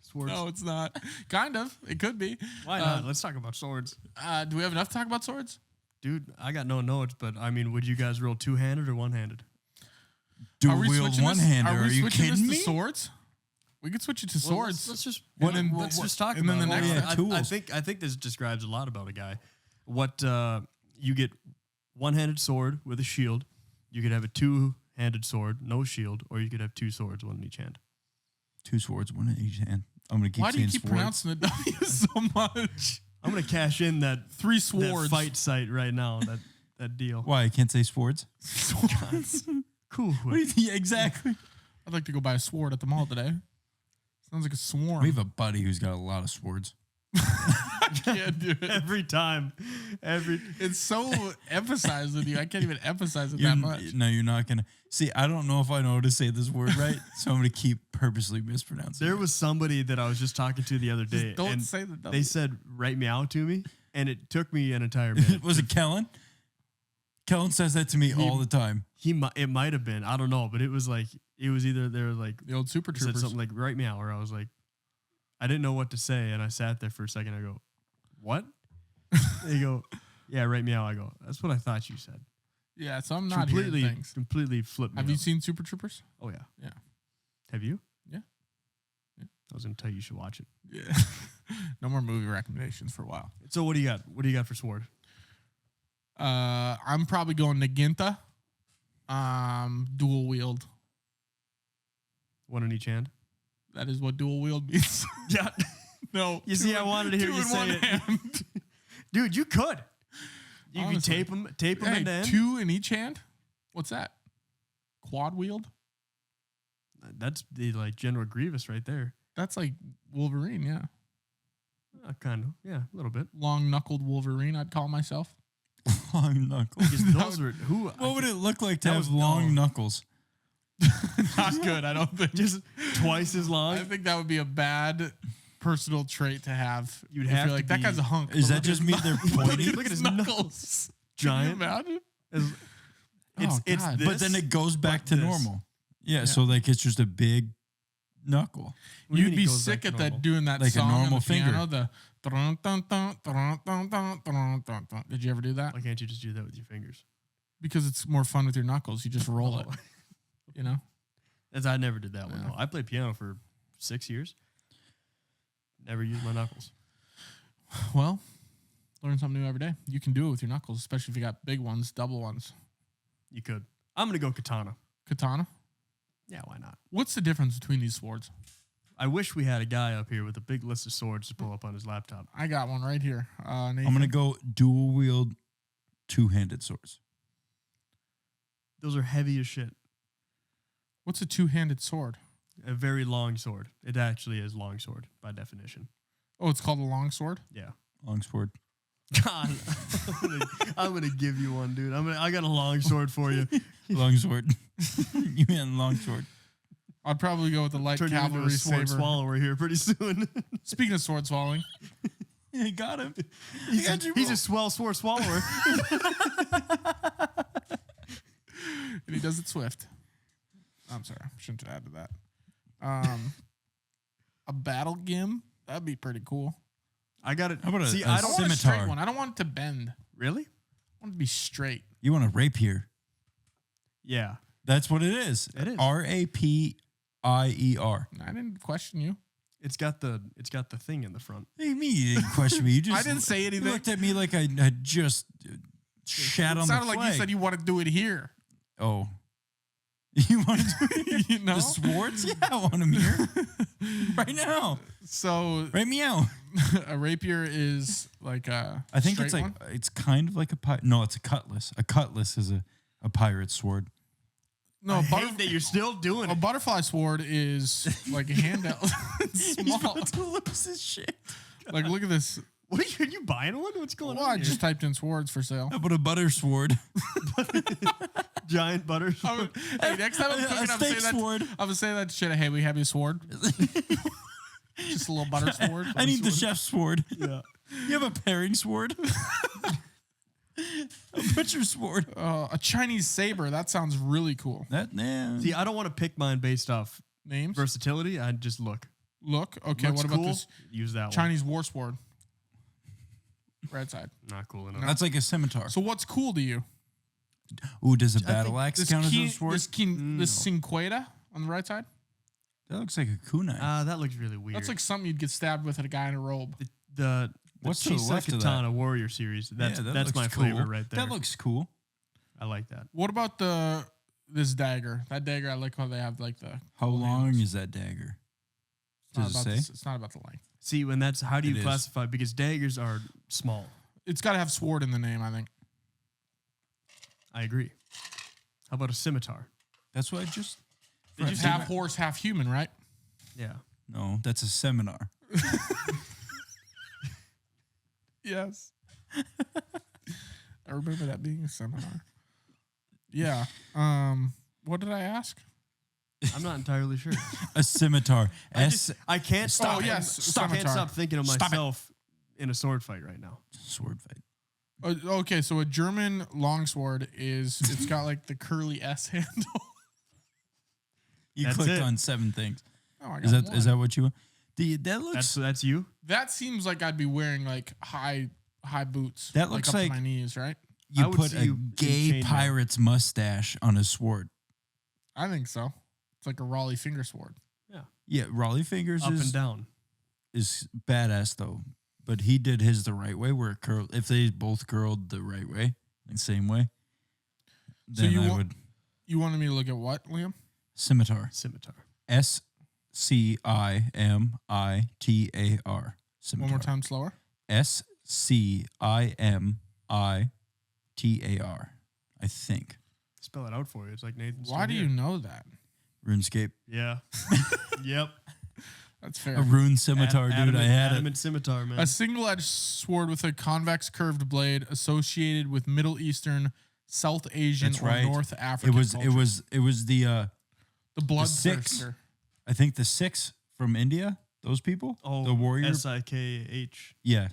Swords. No, it's not. Kind of. It could be. Why not? Let's talk about swords. Do we have enough to talk about swords? Dude, I got no notes, but I mean, would you guys roll two-handed or one-handed? Dual wield switching one this- hander. Are Are we you switching kidding this me? to swords? We could switch it to swords. Let's just What- and let's what- just talk and then about the it. next one? I Tools. think this describes a lot about a guy. What you get one-handed sword with a shield. You could have a two-handed sword, no shield, or you could have two swords, one in each hand. 2 swords, 1 in each hand. I'm gonna keep Why do you saying keep swords. pronouncing the W so much? I'm gonna cash in that 3 that swords. fight site right now. That deal. Why I can't say swords? Swords. Cool. What do you think? Exactly. I'd like to go buy a sword at the mall today. Sounds like a swarm. We have a buddy who's got a lot of swords. can't do it. Every time, It's so emphasized with you. I can't even emphasize it You're that n- much. No, you're not gonna see. I don't know if I know how to say this word right, so I'm gonna keep purposely mispronouncing. there was somebody that I was just talking to the other day, Just don't and say the W. they said "write me out" to me, and it took me an entire minute. Was it Kellen? Kellen says that to me all the time. It might have been, I don't know, but it was like it was either they were like The old Super said Troopers. something like "write me out," or I was like, I didn't know what to say, and I sat there for a second. I go, "What?" They go, "Yeah, write me out." I go, "That's what I thought you said." Yeah, so I'm not hearing things. Completely flipped me. Have you up. seen Super Troopers? Oh yeah, Yeah. Have you? Yeah. I was gonna tell you you should watch it. Yeah. No more movie recommendations for a while. So what do you got? What do you got for sword? I'm probably going Naginta. Dual wield. One in each hand. That is what dual wield means. Yeah. No. You see, I wanted to hear two you in say one it. hand. Dude, you could. You could Honestly. tape them Hey, end to end. 2 in each hand? What's that? Quad wield? That's the like General Grievous right there. That's like Wolverine, yeah. Kind of. Yeah, a little bit. Long knuckled Wolverine, I'd call myself. Long knuckles. Because those were who? What would it look like to That have was- long no. knuckles? Not good, I don't think. Just twice as long. I think that would be a bad personal trait to have. You'd If have you're to like, that be- guy's a hunk. Is but that look just at me? his They're knuckles. pointy? Look at his knuckles. Can you Giant. imagine? It's Oh, it's God. this, But then it goes back but to this. normal. Yeah, so like it's just a big knuckle. What do you You'd mean be it goes sick back at to that normal? doing that Like a song on normal the piano, finger. the dun, dun, dun, dun, dun, dun, dun, dun, dun. Did you ever do that? Why can't you just do that with your fingers? Because it's more fun with your knuckles. You just roll it. You know? As I never did that one. Yeah. No. I played piano for 6 years. Never used my knuckles. Well, learn something new every day. You can do it with your knuckles, especially if you got big ones, double ones. You could. I'm gonna go katana. Katana. Yeah, why not? What's the difference between these swords? I wish we had a guy up here with a big list of swords to pull up on his laptop. I got one right here. I'm gonna go dual wield, 2-handed swords. Those are heavy as shit. What's a two-handed sword? A very long sword. It actually is long sword by definition. Oh, it's called a long sword? Yeah. Long sword. God, I'm gonna give you one, dude. I got a long sword for you. Long sword. You mean long sword. I'd probably go with the light Turn you into cavalry a sword saber. swallower here pretty soon. Speaking of sword swallowing, You got him. He's a swell sword swallower. and he does it swift. I'm sorry, shouldn't add to that. A battle gim, that'd be pretty cool. I got it. How about See, a I don't I want a Scimitar. straight one. I don't want it to bend. really. I want it to be straight. You want a rapier? Yeah. That's what it is. It is. Rapier. I didn't question you. It's got the thing in the front. What do you mean you didn't question me? You just I didn't say you anything. looked at me like I had just shat It on the sounded flag. like you said you want to do it here. Oh. You want to do You know? the swords? Yeah, I want them here. Right now. So Right meow. a rapier is like a I think it's straight like, one? it's kind of like a pirate. No, it's a cutlass. A cutlass is a pirate's sword. No, I a, hate that you're still doing a it. butterfly sword is like a handheld. It's He's small. about to lose his shit. Like, look at this. What are you buying one? What's going Well, on I here? just typed in swords for sale. How about a butter sword? Giant butter. Hey, next time I'm A cooking, I'm steak saying that. sword. I'm gonna say that to shit. Hey, we have you a sword. Just a little butter sword. I need the chef's sword. Yeah. You have a paring sword? A butcher sword. A Chinese saber. That sounds really cool. That, yeah. See, I don't want to pick mine based off Names. versatility. I just look. Look. Okay. Looks what about cool, this Use that Chinese war sword? Right side. one. Not cool enough. That's like a scimitar. So what's cool to you? Ooh, does a battle axe count as a sword? This cinqueta on the right side. That looks like a kunai. That looks really weird. That's like something you'd get stabbed with at a guy in a robe. the What's to the left of that? Katana Warrior series. That's Yeah, that that's looks my cool. flavor right there. That looks cool. I like that. What about this dagger? That dagger, I like how they have like the. How cool long handles. is that dagger? It's not Does it about say? the- it's not about the length. See, when that's how do It you is. classify? Because daggers are small. It's got to have sword in the name, I think. I agree. How about a scimitar? That's what I just. Did you It's see half that? horse, half human, right? Yeah. No, that's a seminar. Yes. I remember that being a seminar. Yeah. What did I ask? I'm not entirely sure. A scimitar. I can't stop. Oh, yes, I can't scimitar. stop thinking of Stop it. myself in a sword fight right now. Sword fight. Okay, so a German longsword is it's got like the curly S handle. You That's clicked it. on 7 things. Oh, I got Is that one. what you want? That looks That's you. That seems like I'd be wearing like high boots. That looks up like- to my knees, right? I you would put see a you in gay chainmail. pirate's mustache on a sword. I think so. It's like a Raleigh finger sword. Yeah, Raleigh Fingers Up and is down. badass though. But he did his the right way where it curled. If they both curled the right way, the same way, So then you I wa- would You wanted me to look at what, Liam? scimitar. Scimitar. SCIMITAR. Scimitar. One more time slower. SCIMITAR. I think. Spell it out for you. It's like Nathan's. Why do you know that? RuneScape. Yeah. Yep. That's fair. A rune scimitar, dude. I had it. adamant scimitar, man. A single-edged sword with a convex curved blade associated with Middle Eastern, South Asian, That's or right. North African culture. It was the the six. bloodthirster. I think the 6 from India. Those people. The warrior. SIKH. Yeah.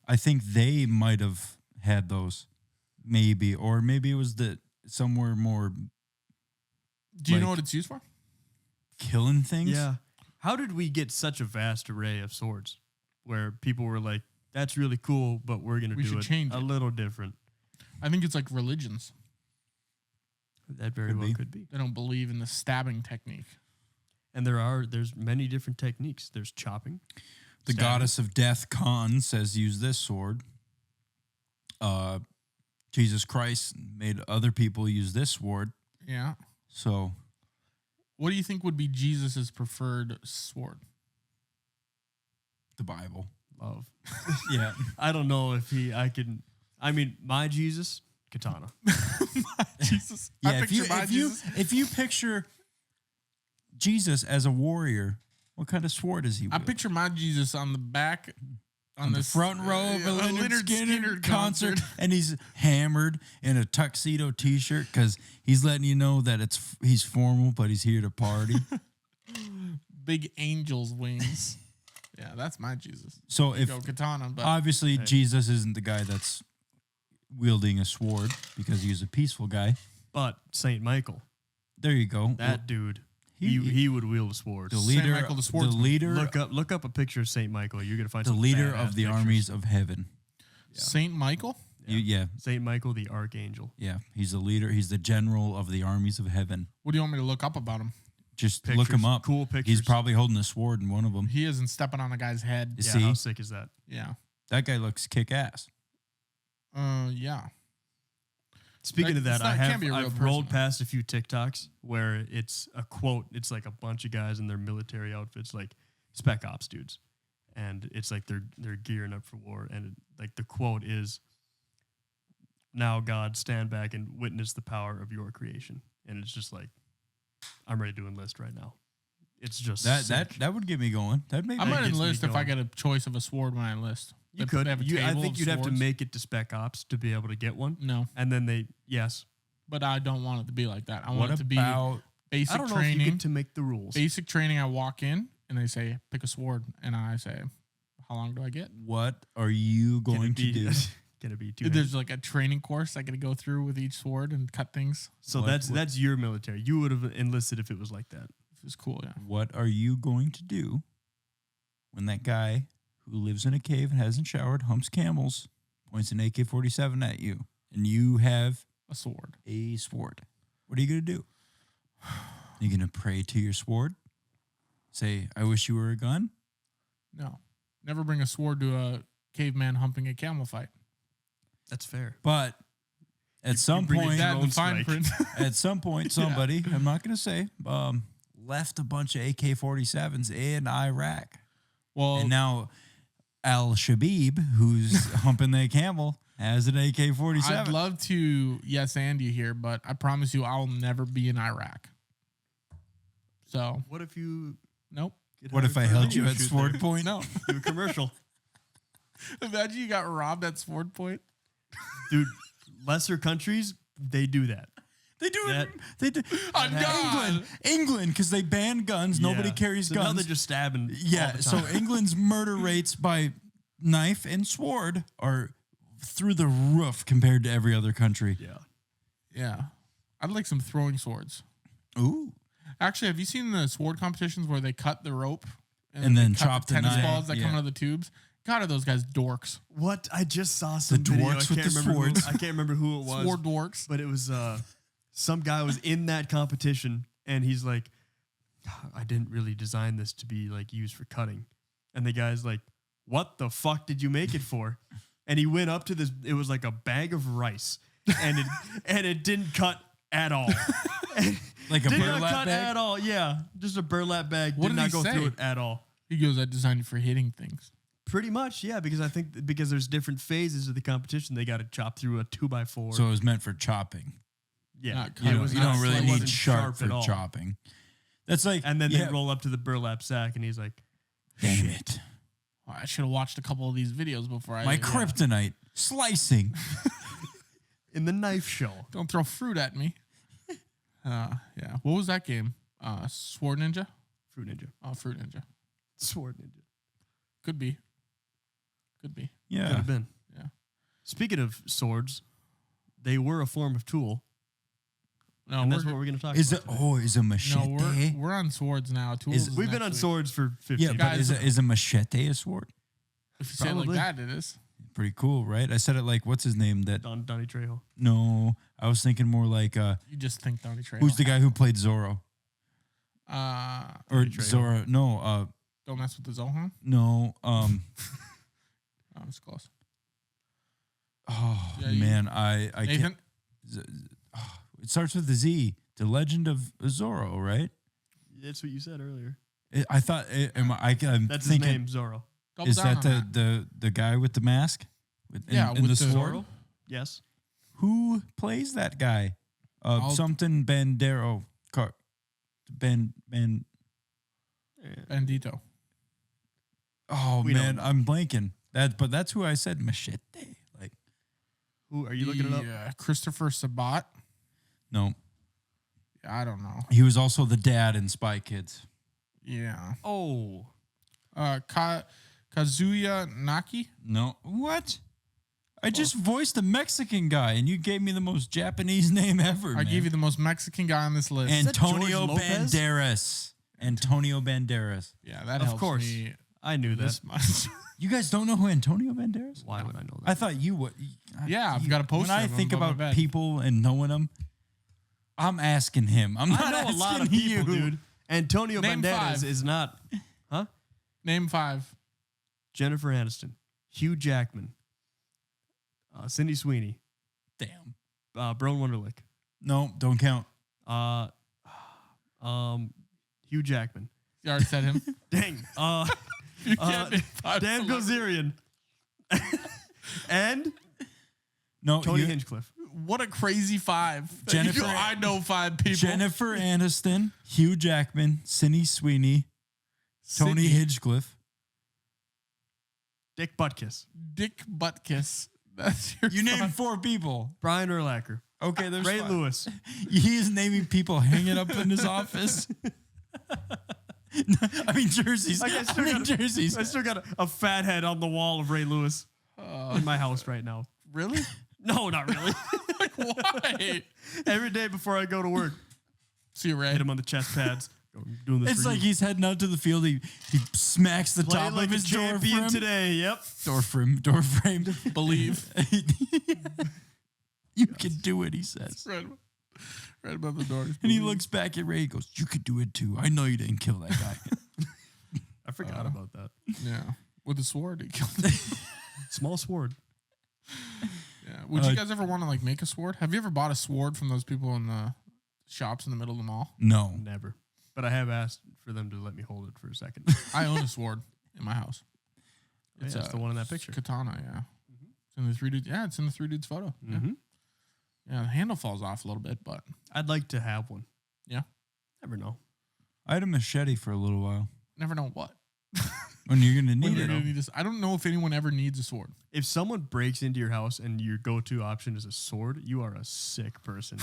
I think they might have had those. Maybe. Or maybe it was somewhere more Do you know like- what it's used for? killing things. Yeah. How did we get such a vast array of swords where people were like, that's really cool, but we're going to We do should it change a it. little different? I think it's like religions. That very Could well be. could be. They don't believe in the stabbing technique. And there's many different techniques. There's chopping. The stabbing. goddess of death, Khan, says use this sword. Jesus Christ made other people use this sword. Yeah. So What do you think would be Jesus's preferred sword? the Bible. Love. Yeah. I don't know if my Jesus, katana. Jesus. Yeah. I If you, picture my if, you, Jesus. if you picture Jesus as a warrior, what kind of sword is he? I wield? picture my Jesus on the back, on the this, front row of a Leonard Skinner concert, and he's hammered in a tuxedo T-shirt because he's letting you know that he's formal, but he's here to party. big angel's wings. Yeah, that's my Jesus. So if Go katana, but obviously Hey. Jesus isn't the guy that's wielding a sword because he's a peaceful guy. But Saint Michael, There you go. that dude, he- he would wield a sword. the Saint leader, Michael the the swordsman. leader, Look up a picture of Saint Michael. You're gonna find the some leader badass of the pictures. armies of heaven. Saint Michael. Yeah, Saint Michael the archangel. yeah. He's the leader. He's the general of the armies of heaven. What do you want me to look up about him? Just Pictures, look him up. Cool pictures. He's probably holding a sword in one of them. He isn't stepping on a guy's head. You yeah. see? How sick is that? Yeah. That guy looks kick ass. Yeah. Speaking of that, can't be a real I've rolled person. past a few TikToks where it's a quote. It's like a bunch of guys in their military outfits, like spec ops dudes, and it's like they're gearing up for war. And like the quote is, "Now God, stand back and witness the power of your creation." And it's just like, I'm ready to enlist right now. It's just sick. That would get me going. That make I me might gets me enlist if I going. get a choice of a sword when I enlist. You They could. have a I table think of you'd have to swords. make it to spec ops to be able to get one. No, And then yes. but I don't want it to be like that. I want What it to be about I basic don't know if you training. get to make the rules. Basic training. I walk in and they say, pick a sword. And I say, how long do I get? what are you Can going it to be- do? Can it be too? There's like a training course I got to go through with each sword and cut things. So What- that's your military. You would have enlisted if it was like that. It was cool, yeah. What are you going to do when that guy who lives in a cave and hasn't showered, humps camels, points an AK-47 at you, and you have A sword. a sword? What are you going to do? You going to pray to your sword? Say, I wish you were a gun? No. Never bring a sword to a caveman humping a camel fight. That's fair. But at some bring it point, down. That and Drone fine strike. print. at some point, somebody, I'm not going to say, left a bunch of AK-47s in Iraq. Well, And now Al-Shabaab, who's humping that camel, has an AK-47. I'd love to yes and you here, but I promise you I'll never be in Iraq. So, What if you nope. get What if I hired for a held you video at shoot sword there? point? No. Do a commercial, Imagine you got robbed at sword point. dude? Lesser countries they do that. They do That- it. They do. On God. England, because they ban guns. Nobody Yeah. carries So now guns. they're just stabbing. Yeah. all the So time. England's murder rates by knife and sword are through the roof compared to every other country. yeah. Yeah. I'd like some throwing swords. Ooh. Actually, have you seen the sword competitions where they cut the rope And then they cut chop the tennis knife? balls that come Yeah. out of the tubes? God, are those guys dorks? What I just saw some The video. dwarks with the swords. I can't remember who it was. Sword dorks. But it was some guy was in that competition and he's like, I didn't really design this to be like used for cutting. And the guy's like, what the fuck did you make it for? And he went up to this, it was like a bag of rice and it didn't cut at all. Like a Did not burlap cut bag? at all. Yeah. Just a burlap bag. What did did not he go say? through it at all. He goes, I designed it for hitting things. Pretty much, yeah, because I think because there's different phases of the competition, they got to chop through a 2x4. So it was meant for chopping. yeah, not it cutting. was You not- don't really it need wasn't sharp at for all. chopping. That's like, And then yeah, they roll up to the burlap sack, and he's like, shit. Oh, I should have watched a couple of these videos before I. My kryptonite, slicing. in the knife show. Don't throw fruit at me. Yeah. What was that game? Sword Ninja? Fruit Ninja. Oh, Fruit Ninja. Sword Ninja. Could be. Could be. Could Yeah. have been. Yeah. Speaking of swords, they were a form of tool, No, and we're, that's what we're going to talk Is about. it? Is a machete? no, we're on swords now. Tools. Is- is We've been next on week. swords for 15 Yeah, but Guys, is a machete a sword? If you say it like Probably. that, it is. Pretty cool, right? I said it like, what's his name? That Donnie Trejo. no, I was thinking more like, You just think Donnie Trejo. who's the guy who played Zorro or Donnie Trejo. Zorro? No, Don't mess with the Zohan. no. Oh, it's close. Oh Yeah, you- man, I Nathan. can't. It starts with a Z. The Legend of Zorro, right? That's what you said earlier. I thought. I'm That's thinking. his name, Zorro. Double Is down that on the guy with the mask? Yeah, in with the the sword. Zorro? Yes. Who plays that guy? I'll- Bandero. Ben. Bandito. Oh We man, don't- I'm blanking. But that's who I said machete. Like Who are you looking it up? Yeah, Christopher Sabat. no, Yeah, I don't know. he was also the dad in Spy Kids. Yeah. Oh. Kazuya Naki. No. What? I just voiced a Mexican guy, and you gave me the most Japanese name ever. I gave you the most Mexican guy on this list. Antonio George Lopez? Banderas. Antonio Banderas. Yeah, that Of helps course. me I knew that. this much. You guys don't know who Antonio Banderas? Why would I know that? I thought you would. Yeah, I've got a poster When I of him think above my about bed. people and knowing them, I'm asking him. I'm not I know a asking lot of people, you. dude. Antonio Name Banderas five. is not. Huh? Name 5. Jennifer Aniston, Hugh Jackman, Cindy Sweeney, Damn. Broden Wonderlick, No, don't count. Hugh Jackman. You already said him. Dang. You can't name 5 Dan celebrities. Gozerian. And No, Tony you- Oh, Hinchcliffe. What a crazy 5. Jennifer- I know 5 people. Jennifer Aniston, Hugh Jackman, Cindy Sweeney, Tony Sydney, Hinchcliffe. Dick Butkus. Dick Butkus. That's your You named five. 4 people. Brian Urlacher. Okay, there's Ray 5. Lewis. He's naming people hanging up in his office. I mean jerseys. Like, I mean jerseys. I still got a fat head on the wall of Ray Lewis in my house right now. Really? No, not really. Why? Every day before I go to work, See you, Ray. hit him on the chest pads. Go, doing this It's for like you. he's heading out to the field. He frame Play top like of a his door champion frame. today. Yep. Door frame. Believe. You can do it, he says. Right above the door. And he looks back at Ray and goes, "You could do it too. I know you didn't kill that guy." I forgot about that. Yeah. With a sword, he killed him. Small sword. Yeah. Would you guys ever want to like make a sword? Have you ever bought a sword from those people in the shops in the middle of the mall? No. Never. But I have asked for them to let me hold it for a second. I own a sword in my house. It's the one in that picture. Katana, yeah. It's in the 3 dudes. Yeah, it's in the 3 dudes photo. Yeah. Mhm. Yeah, the handle falls off a little bit, but I'd like to have one. yeah. Never know. I had a machete for a little while. Never know what. When you're gonna When need you're it. gonna need this. I don't know if anyone ever needs a sword. If someone breaks into your house and your go-to option is a sword, you are a sick person.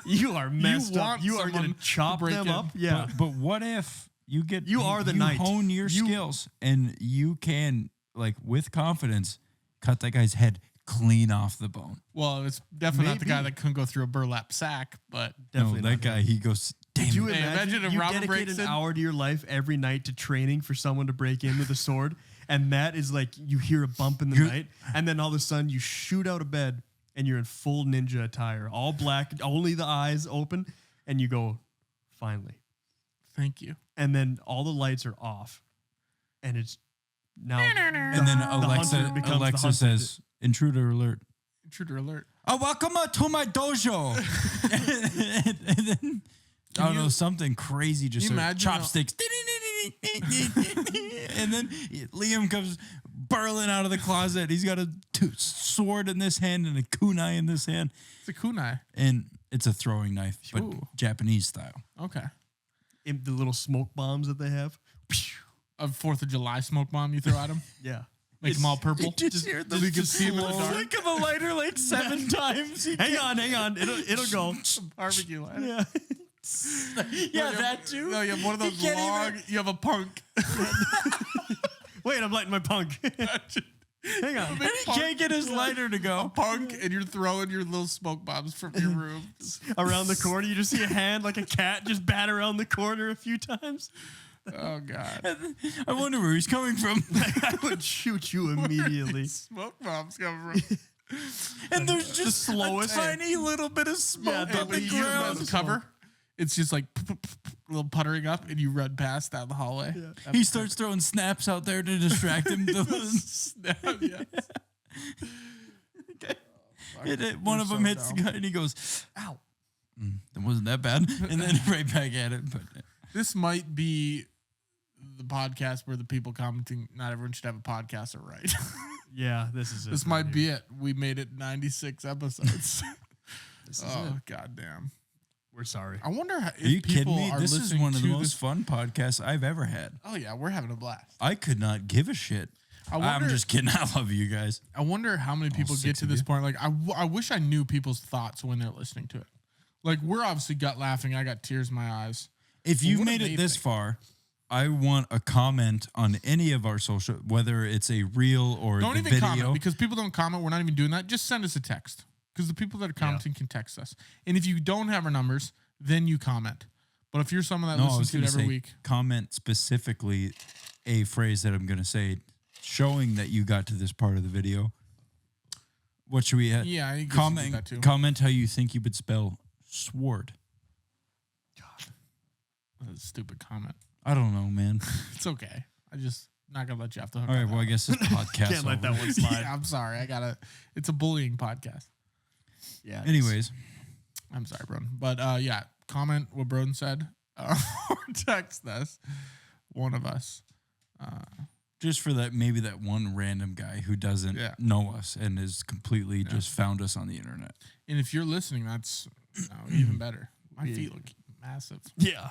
You are messed up. want You are going someone to chop to break them in. up. Yeah. But what if you get You are the knight. hone your You- skills and you can like with confidence cut that guy's head clean off the bone. Well, it's definitely not the guy Maybe. that couldn't go through a burlap sack, but Definitely no, that not guy, him. he goes, damn Could you it. Hey, imagine if you Robert dedicate breaks an in- hour to your life every night to training for someone to break in with a sword, and that is like you hear a bump in the night, and then all of a sudden you shoot out of bed and you're in full ninja attire, all black, only the eyes open, and you go, finally. thank you. And then all the lights are off, and it's now. And then Alexa, hunter becomes the Alexa hunted. says, intruder alert. Intruder alert. Oh, welcome to my dojo. and then, I don't know, something crazy just you started, imagine chopsticks. And then Liam comes burling out of the closet. He's got a sword in this hand and a kunai in this hand. It's a kunai. And it's a throwing knife, but Ooh. Japanese style. Okay. The little smoke bombs that they have. A 4th of July smoke bomb you throw at him? Yeah. Make them all purple? Just hear the so you can see him in the slow dark? flick of the lighter like 7 times. Hang on. It'll go. Barbecue lighter. Yeah. Yeah, that too. No, you have one of those can't long, even- you have a punk. Wait, I'm lighting my punk. Hang on. And he can't get his lighter to go. Punk, and you're throwing your little smoke bombs from your room. Around the corner, you just see a hand like a cat just bat around the corner a few times. Oh, God. I wonder where he's coming from. I would shoot you immediately. Smoke bombs coming from. And there's just slowest- a tiny little bit of smoke Yeah, on but the you ground. The cover. It's just like a little puttering up, and you run past down the hallway. He starts throwing snaps out there to distract him. Yeah. One of them hits the guy and he goes, ow. That wasn't that bad. And then right back at it. But This might be the podcast where the people commenting, not everyone should have a podcast, are right. Yeah, this is it. This might be it. We made it 96 episodes. This is Oh, it. goddamn. We're sorry. I wonder if are you people kidding me? are This is listening one of the to most this. fun podcasts I've ever had. Oh, yeah, we're having a blast. I could not give a shit. I'm just kidding. I love you guys. I wonder how many people get 6 to of this you. point. Like, I wish I knew people's thoughts when they're listening to it. Like, we're obviously gut laughing. I got tears in my eyes. If you've what made do it they this think? far, I want a comment on any of our social, whether it's a reel or Don't the even video. comment because people don't comment. We're not even doing that. Just send us a text because the people that are commenting can text us. And if you don't have our numbers, then you comment. But if you're someone that listens to it every week, comment specifically a phrase that I'm going to say, showing that you got to this part of the video. What should we have? Yeah, I guess you did comment. that too. Comment how you think you would spell sword. That's a stupid comment. I don't know, man. It's okay. I just not gonna let you off the hook. All right. on Well, I that. guess this podcast. Can't let that over. one slide. Yeah, I'm sorry. It's a bullying podcast. Yeah. Anyways, I'm sorry, Broden. But yeah, comment what Broden said or text us. One of us. just for that, maybe that one random guy who doesn't know us and is completely just found us on the internet. And if you're listening, that's even better. My feet look massive. Yeah.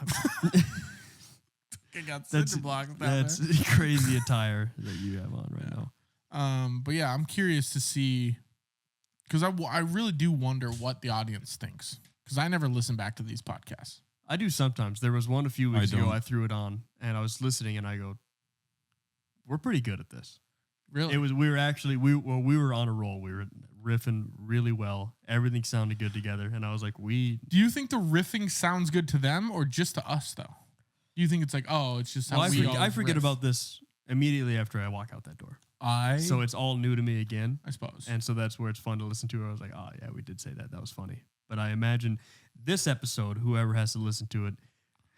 I got cinder blocks down That's there. crazy attire that you have on right now. But yeah, I'm curious to see because I really do wonder what the audience thinks because I never listen back to these podcasts. I do sometimes. There was one a few weeks ago. don't. I threw it on and I was listening and I go, "We're pretty good at this." Really? It was. We were on a roll. We were riffing really well. Everything sounded good together, and I was like, "We." Do you think the riffing sounds good to them or just to us though? Do you think it's like, oh, it's just how Well, we I forget riff? about this immediately after I walk out that door. So it's all new to me again. I suppose. And so that's where it's fun to listen to. I was like, oh, yeah, we did say that. That was funny. But I imagine this episode, whoever has to listen to it,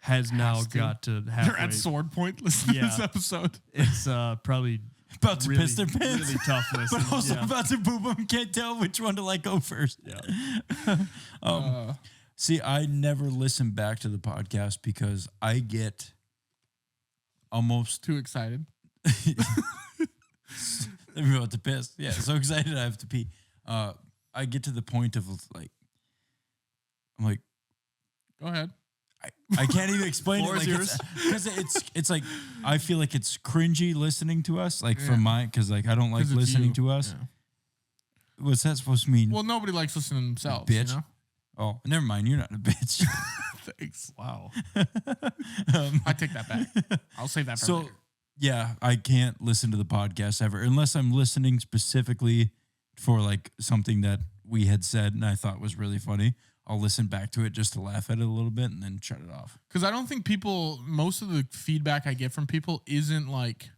has now got to halfway. They're at sword point listening to this Yeah. episode. It's probably about to really, piss their pants, really tough listen. but also Yeah. about to poop them. Can't tell which one to let go first. Yeah. See, I never listen back to the podcast because I get almost Too excited. I'm about to piss. Yeah, so excited I have to pee. I get to the point of like, I'm like, Go ahead. I can't even explain it. Floor is Like yours. because it's like I feel like it's cringy listening to us. Like Yeah. from my because like I don't like 'Cause it's listening you. to us. Yeah. What's that supposed to mean? Well, nobody likes listening to themselves. Bitch. You know? Oh, never mind. You're not a bitch. Thanks. Wow. I take that back. I'll save that for So later. yeah, I can't listen to the podcast ever unless I'm listening specifically for like something that we had said and I thought was really funny. I'll listen back to it just to laugh at it a little bit and then shut it off. Because I don't think most of the feedback I get from people isn't like,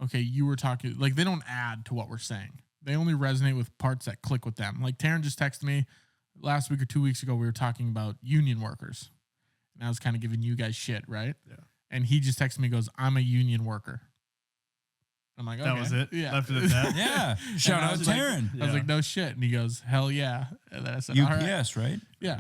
okay, you were talking, like they don't add to what we're saying. They only resonate with parts that click with them. Like Taryn just texted me last week or 2 weeks ago, we were talking about union workers. And I was kind of giving you guys shit, right? Yeah. And he just texted me, goes, I'm a union worker. I'm like, okay. That was it? Yeah. Left it at that? Yeah. Shout I out was like- Taryn. I was like, no shit. And he goes, hell yeah. And then I said, all right. UPS, right? Yeah.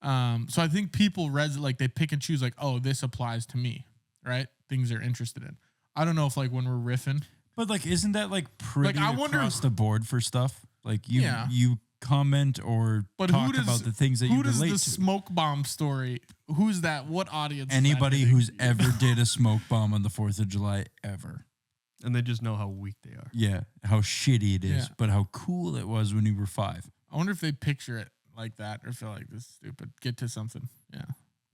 Enough. So I think people like they pick and choose like, oh, this applies to me, right? Things they're interested in. I don't know if like when we're riffing, But like, isn't that like pretty I wonder- across the board for stuff? Like you, Yeah. you comment or but talk who does about the things that who you does relate the to. smoke bomb story? Who's that? What audience? is that Anybody hitting? who's ever did a smoke bomb on the 4th of July ever. And they just know how weak they are. Yeah, how shitty it is, Yeah. but how cool it was when you were 5. I wonder if they picture it like that or feel like this is stupid. Get to something. Yeah.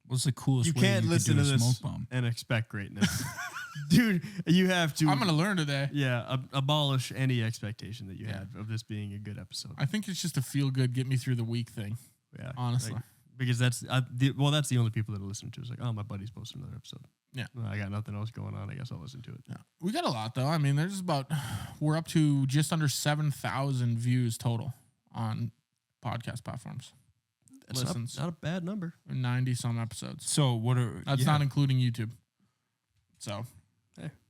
What's the coolest You way can't you listen could to do a this smoke bomb? and expect greatness. Dude, you have to. I'm gonna learn today. Yeah, abolish any expectation that you have of this being a good episode. I think it's just a feel good, get me through the week thing. Yeah, honestly. like, because that's that's the only people that listen to. It's like, oh, my buddy's posted another episode. Yeah. Well, I got nothing else going on. I guess I'll listen to it. Yeah. We got a lot though. I mean, we're up to just under 7,000 views total on podcast platforms. That's Listens. not a bad number. 90 some episodes. So what are That's not including YouTube. So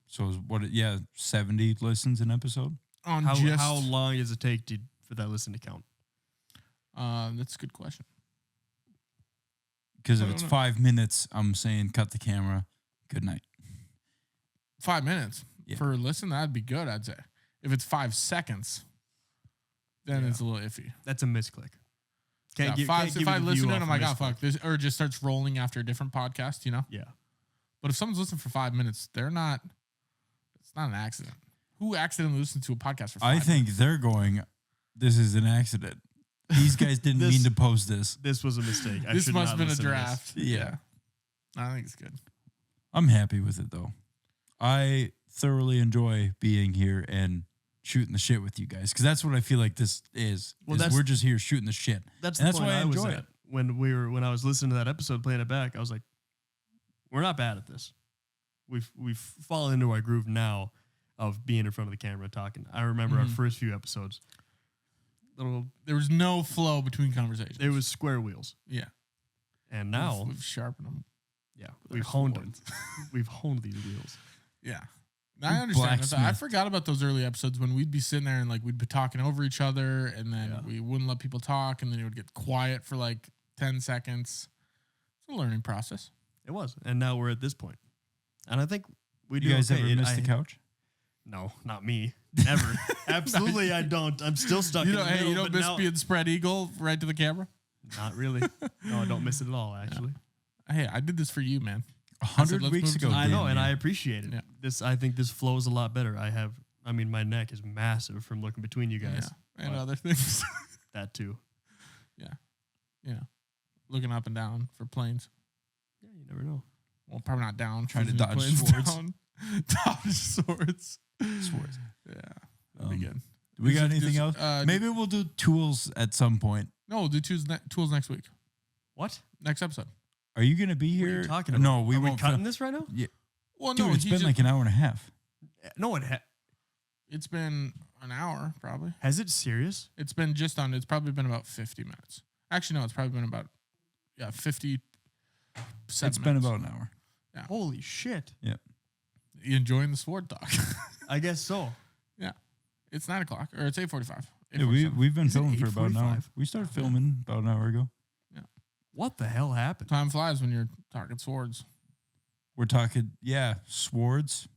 so is what? Yeah, 70 listens an episode. on How long does it take for that listen to count? That's a good question. Because I if don't it's know. 5 minutes, I'm saying cut the camera. Good night. 5 minutes Yeah. for a listen, that'd be good. I'd say. If it's 5 seconds, then Yeah. it's a little iffy. That's a misclick. Yeah, Can't if give I it a listen view to it, off I'm a like, oh misclick. fuck this, or it just starts rolling after a different podcast, you know. Yeah. But if someone's listening for 5 minutes, they're not. It's not an accident. Who accidentally listens to a podcast for 5 I minutes? think they're going, this is an accident. These guys didn't This- mean to post this. This was a mistake. I this should must not have been a listen to this. draft. Yeah. I think it's good. I'm happy with it though. I thoroughly enjoy being here and shooting the shit with you guys because that's what I feel like this is. Well, we're just here shooting the shit. That's And the that's point why I was enjoy at it. when I was listening to that episode, playing it back. I was like, we're not bad at this. We've fallen into our groove now of being in front of the camera talking. I remember our first few episodes. There was no flow between conversations. It was square wheels, Yeah. and now we've sharpened them. yeah, we've honed them. We've honed these wheels. Yeah. I understand. I Blacksmith. forgot about those early episodes when we'd be sitting there and like we'd be talking over each other and then Yeah. we wouldn't let people talk and then it would get quiet for like 10 seconds. It's a learning process. It was, and now we're at this point, and I think we do. You guys okay. ever miss the couch? No, not me. Never. Absolutely, I don't. I'm still stuck. You in don't, the middle, you don't but miss now- being spread eagle right to the camera? Not really. No, I don't miss it at all. Actually, Hey, I did this for you, man. 100 let's weeks move to ago. the- I know, damn and near. I appreciate it. Yeah. I think this flows a lot better. I mean, my neck is massive from looking between you guys. Yeah. And But other things. that too. Yeah. Looking up and down for planes. Yeah, you never know. Well, probably not down. Trying to physically dodge planes swords. Down. Dodge swords. Swords. Yeah. That'd be Um, good. Do we got Just- anything just, else? Maybe we'll do tools at some point. No, we'll do tools next week. What? Next episode. Are you going to be What are here? you talking about? No, we Are we won't. cutting this right now? Well, Dude, no, it's been like an hour and a half. No, it's been an hour probably. has it serious? It's been just on. It's probably been about 50 minutes. Actually, no, it's probably been about 50. It's been about an hour. Holy shit! You enjoying the sword talk? I guess so. It's 9 o'clock or it's 8:45. Yeah, we've been Is it filming for about an hour. 8:45? We started filming about an hour ago. What the hell happened? Time flies when you're talking swords. We're talking, swords,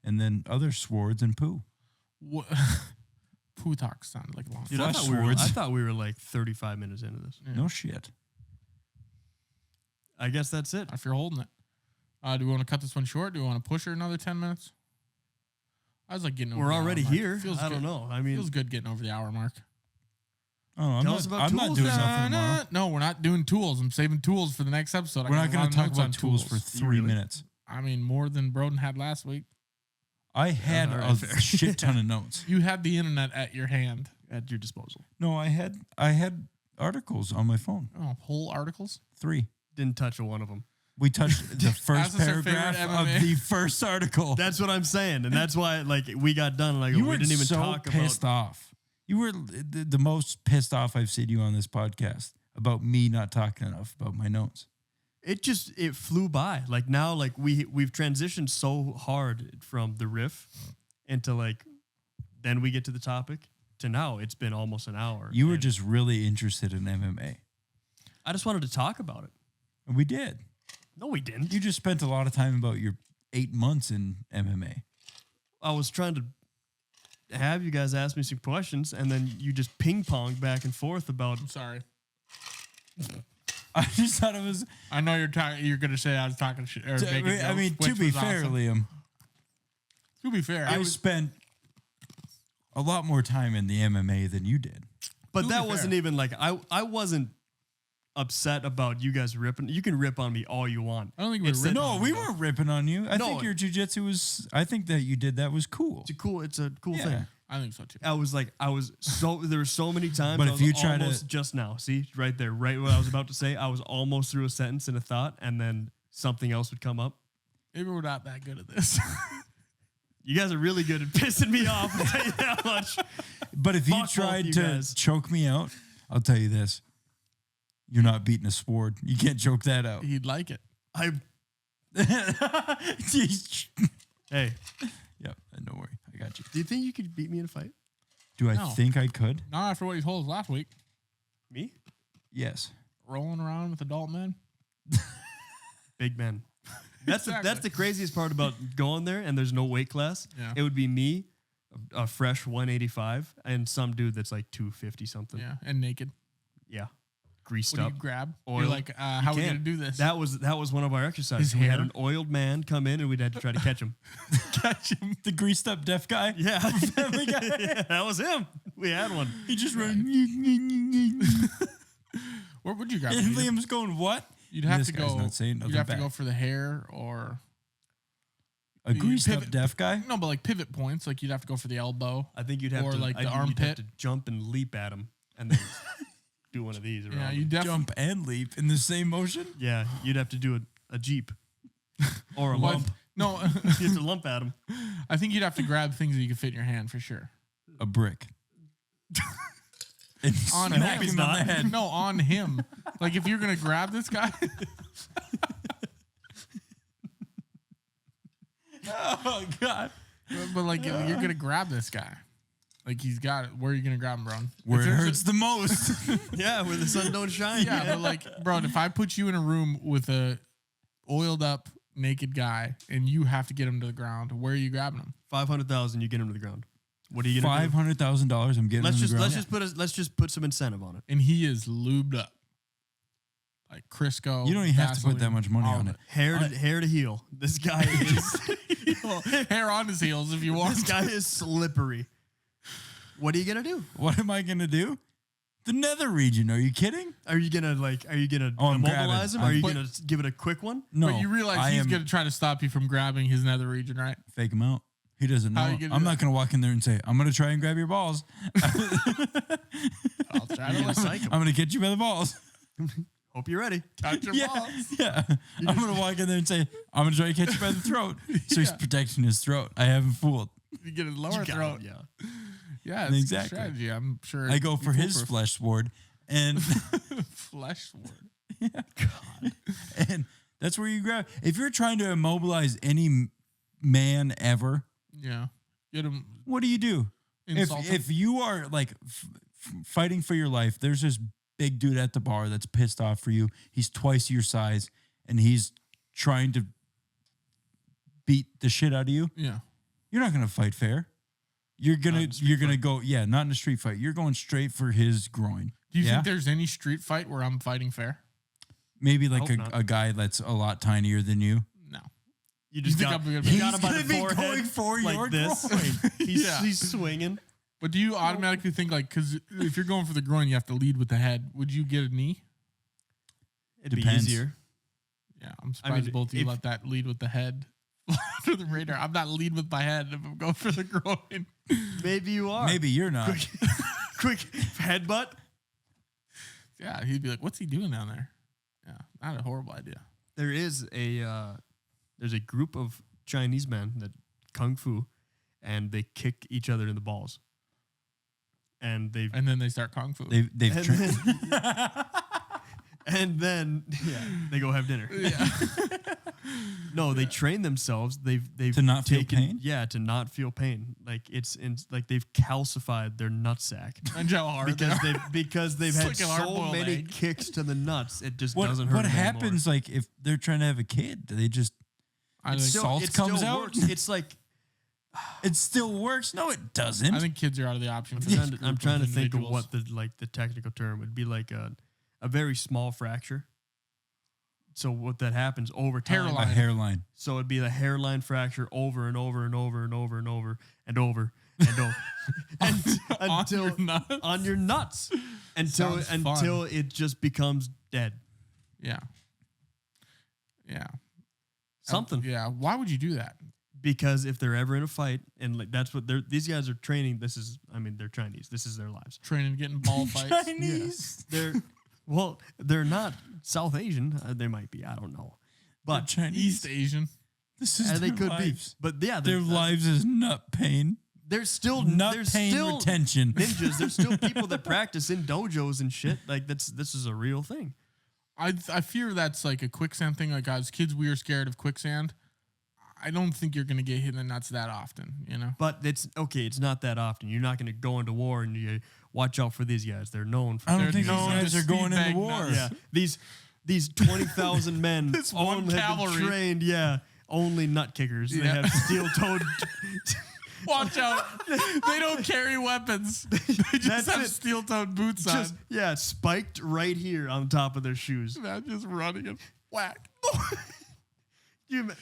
and then other swords and poo. What? Poo talk sounded like a long. Dude, Flash I swords. thought we were like 35 minutes into this. Yeah. No shit. I guess that's it. If you're holding it, do we want to cut this one short? Do we want to push her another 10 minutes? I was like getting over. We're the hour already mark. here. Feels I don't good. know. I mean, Feels good getting over the hour mark. Oh, I'm Tell not, us about I'm not tools. doing nothing tomorrow. No, we're not doing tools. I'm saving tools for the next episode. I We're got not a going lot to of talk notes on about tools for 3 really? minutes. I mean, more than Broden had last week. I had all a right, fair. shit ton of notes. You had the internet at your hand. at your disposal. No, I had articles on my phone. Oh, whole articles. 3. Didn't touch a one of them. We touched the first Ask us our favorite paragraph of MMA. the first article. That's what I'm saying, and that's why like we got done. And I go, You we were didn't even so talk pissed about. off. You were the most pissed off I've seen you on this podcast about me not talking enough about my notes. It flew by. Like now, like we've transitioned so hard from the riff into like, then we get to the topic to now. It's been almost an hour. You were and just really interested in MMA. I just wanted to talk about it. And we did. No, we didn't. You just spent a lot of time about your 8 months in MMA. I was trying to have you guys ask me some questions, and then you just ping pong back and forth about. I'm sorry. I just thought it was. I know you're talking. You're gonna say I was talking shit. Or making I jokes, mean, to which be was fair, awesome. Liam, To be fair, I spent a lot more time in the MMA than you did. But To be that fair. wasn't even like I wasn't upset about you guys ripping. You can rip on me all you want. I don't think we It's were ripping No, on we you, weren't ripping on you. I No. think your jujitsu was. I think that you did that was cool. It's a cool Yeah. thing. I think so too. I was so there were so many times. But I if was you try to- almost just now, see right there, right what I was about to say, I was almost through a sentence and a thought, and then something else would come up. Maybe we're not that good at this. You guys are really good at pissing me off. I'll tell you that much. But if you Fuck both tried you to guys. choke me out, I'll tell you this: you're not beating a sword. You can't choke that out. He'd like it. I hey, Yep, don't worry, I got you. do you think you could beat me in a fight? Do I No. think I could? Not after what he told us last week. Me? Yes. Rolling around with adult men. Big men. That's Exactly. that's the craziest part about going there, and there's no weight class. Yeah. It would be me, a fresh 185, and some dude that's like 250 something. Yeah, and naked. Yeah. Greased What do up. you grab? Oil. You're like, how are we gonna can't. do this? That was one of our exercises. His We had hair? an oiled man come in, and we'd had to try to catch him. Catch him, the greased up deaf guy. Yeah. Family Guy. Yeah, that was him. We had one. He just ran. Where would you grab? And him? Liam's going, what? You'd have This to guy's go. not saying nothing You'd have to back. go for the hair or A greased up pivot- deaf guy? no, but like pivot points. Like you'd have to go for the elbow. I think you'd have Or to like the you'd have armpit. to jump and leap at him, and then do one of these. Around Yeah, him. you definitely. Jump and leap in the same motion? Yeah, you'd have to do a jeep or a What? lump. No, You have to lump at him. I think you'd have to grab things that you can fit in your hand for sure. A brick. And On smack him. him on the head. No, on him. Like if you're gonna grab this guy, Oh, God. but like if you're gonna grab this guy, like he's got it. Where are you gonna grab him, bro? Where If it there's a- hurts the most. Yeah, where the sun don't shine. Yeah, but like, bro, if I put you in a room with a oiled up naked guy and you have to get him to the ground, where are you grabbing him? 500,000, you get him to the ground. What are you gonna do? $500,000 I'm getting Let's on the just ground. let's just put some incentive on it. And he is lubed up, like Crisco. You don't even have to put that Vaseline, much money all on of it. Hair to heel. This guy is Hair on his heels if you want. this guy is slippery. What are you gonna do? What am I going to do? The nether region. Are you kidding? Are you gonna Oh, I'm immobilize him? grabbing. Are you But- gonna give it a quick one? No. But you realize I he's am going to try to stop you from grabbing his nether region, right? fake him out. He doesn't know. How you gonna do I'm that? not going to walk in there and say, I'm going to try and grab your balls. I'll try to psych him. I'm going to get you by the balls. Hope you're ready. touch your Yeah. balls. Yeah. I'm going to walk in there and say, I'm going to try to catch you by the throat. So he's protecting his throat. I haven't fooled. You get his lower You got throat. him, yeah. Yeah, it's Exactly. a good strategy. I'm sure. I go you for fool his flesh sword. And flesh sword. and that's where you grab. If you're trying to immobilize any man ever, Yeah, get him. what do you do? Insult him. If you are like fighting for your life, there's this big dude at the bar that's pissed off for you. He's twice your size, and he's trying to beat the shit out of you. Yeah, You're not gonna fight fair. You're gonna go not in a street fight. You're going straight for his groin. do you Yeah? think there's any street fight where I'm fighting fair? Maybe like Hope not. a guy that's a lot tinier than you. No. You just think got, I'm gonna you be- got He's him by gonna the be forehead going for like your this. groin. Yeah. He's swinging. But do you automatically think like because if you're going for the groin, you have to lead with the head? Would you get a knee? It'd Depends. be easier. Yeah, I'm surprised mean, both of you if- let that lead with the head for the radar. I'm not lead with my head if I'm going for the groin. Maybe you are. Maybe you're not. Quick headbutt. Yeah, he'd be like, "What's he doing down there?" Yeah, not a horrible idea. There is there's a group of Chinese men that kung fu, and they kick each other in the balls. And they've And then they start kung fu. They've and trained. then, and then they go have dinner. yeah, No, they train themselves. They've To not feel taken, pain? Yeah, to not feel pain. Like like they've calcified their nutsack and how hard they because they've It's had like an so hard-boiled many egg. kicks to the nuts. It just What doesn't hurt. them anymore. happens like if they're trying to have a kid? Do they just I It's think, still, salt it comes still out? works. It's like it still works? No, it doesn't. I think kids are out of the option. For I'm trying to think of what the technical term would be. Like a very small fracture. So what that happens over time. a hairline. So it'd be the hairline fracture over and over and over and over and over and over and over until your nuts? on your nuts Sounds fun. until it just becomes dead. Yeah, yeah, Something. Yeah, why would you do that? Because if they're ever in a fight, and like that's what these guys are training. They're Chinese. This is their lives. Training to get in ball fights. Chinese. They're not South Asian. They might be. I don't know. But Chinese. East Asian. This is they their could lives. be. But yeah, Their lives is nut pain. There's still Nut there's pain still retention. ninjas. There's still people that practice in dojos and shit. Like this is a real thing. I fear that's like a quicksand thing. Like as kids, we are scared of quicksand. I don't think you're gonna get hit in the nuts that often. You know. But it's okay. It's not that often. You're not going to go into war and you watch out for these guys. They're known for. I don't They're think these known guys to are going speed bag into war. nuts. Yeah, these 20,000 men This one only have been cavalry. trained. Yeah, only nut kickers. They Yeah. have steel-toed. Watch out! They don't carry weapons. They just That's have it. steel-toed boots just on. spiked right here on top of their shoes. Not just running and whack.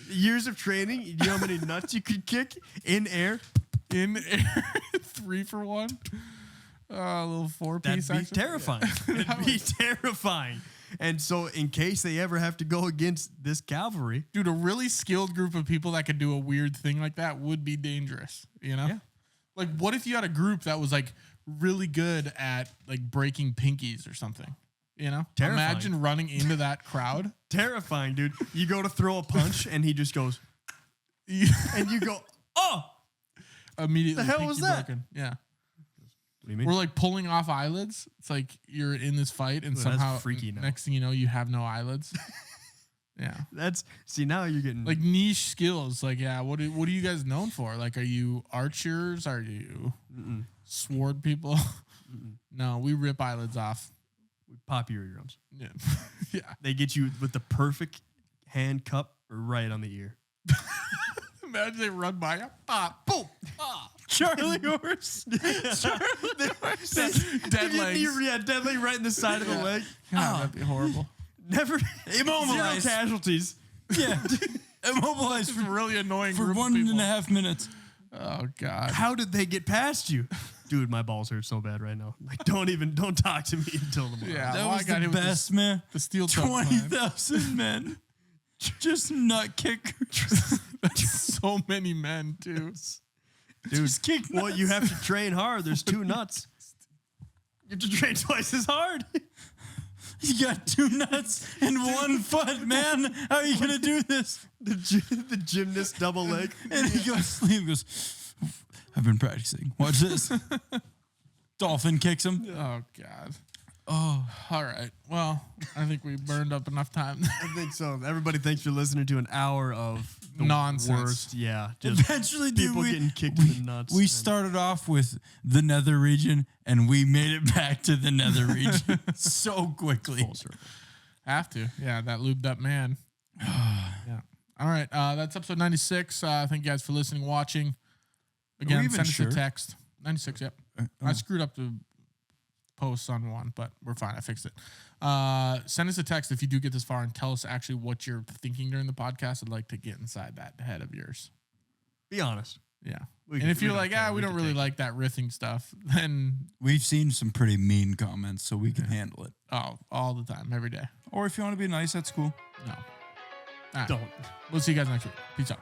Years of training. You know how many nuts you could kick in air? In air, 3 for 1. A little 4-piece That'd be action. terrifying. It'd be terrifying. And so in case they ever have to go against this cavalry, Dude, a really skilled group of people that could do a weird thing like that would be dangerous, you know? Yeah. Like, what if you had a group that was, like, really good at, like, breaking pinkies or something, you know? Terrifying. Imagine running into that crowd. terrifying, dude. You go to throw a punch and he just goes, and you go, oh, Immediately. The hell pinky was that? broken. Yeah. what do you mean? We're, like, pulling off eyelids. It's like you're in this fight and Ooh, that's somehow freaky now. next thing you know, you have no eyelids. Yeah. See, now you're getting Like niche skills. Like, yeah, what are you guys known for? Like, are you archers? Are you sword people? No, we rip eyelids off. pop your eardrums. Yeah. Yeah. They get you with the perfect hand cup right on the ear. Imagine they run by you. Pop, boom. Charlie horse. Dead legs. Yeah, dead leg right in the side of the leg. God, that'd be horrible. Never Immobilized. Zero casualties. Yeah. Immobilized It's really annoying for group of 1.5 minutes. Oh, God. How did they get past you? Dude, my balls hurt so bad right now. Like, don't talk to me until tomorrow. Yeah. That all I was got the hit with best, man. The steel toe climb. 20,000 men. Just nut kickers. That's so many men, too. Dude, Just kick well, nuts. you have to train hard. There's 2 nuts. You have to train twice as hard. You got 2 nuts and 1 foot, man. How are you going to do this? The gymnast double leg. And he goes to sleep and goes, I've been practicing. Watch this. Dolphin kicks him. Oh, God. Oh, All right. Well, I think we burned up enough time. I think so. Everybody, thanks for listening to an hour of the Nonsense. worst. Yeah, just eventually, dude, people getting kicked in the nuts. we and- started off with the nether region and we made it back to the nether region so quickly. full circle. Have to. Yeah, that lubed up man. Yeah. All right. That's episode 96. Thank you guys for listening, watching. Again, even send us sure? a text. 96, yep. I screwed up the posts on one, but we're fine. I fixed it. Send us a text if you do get this far and tell us actually what you're thinking during the podcast. I'd like to get inside that head of yours. Be honest. Yeah. We And can- if we you're don't like, care. we We don't can really take it." like that riffing stuff, then, We've seen some pretty mean comments, so we can handle it. all the time, every day. Or if you want to be nice, that's cool. No. All right. Don't. We'll see you guys next week. Peace out.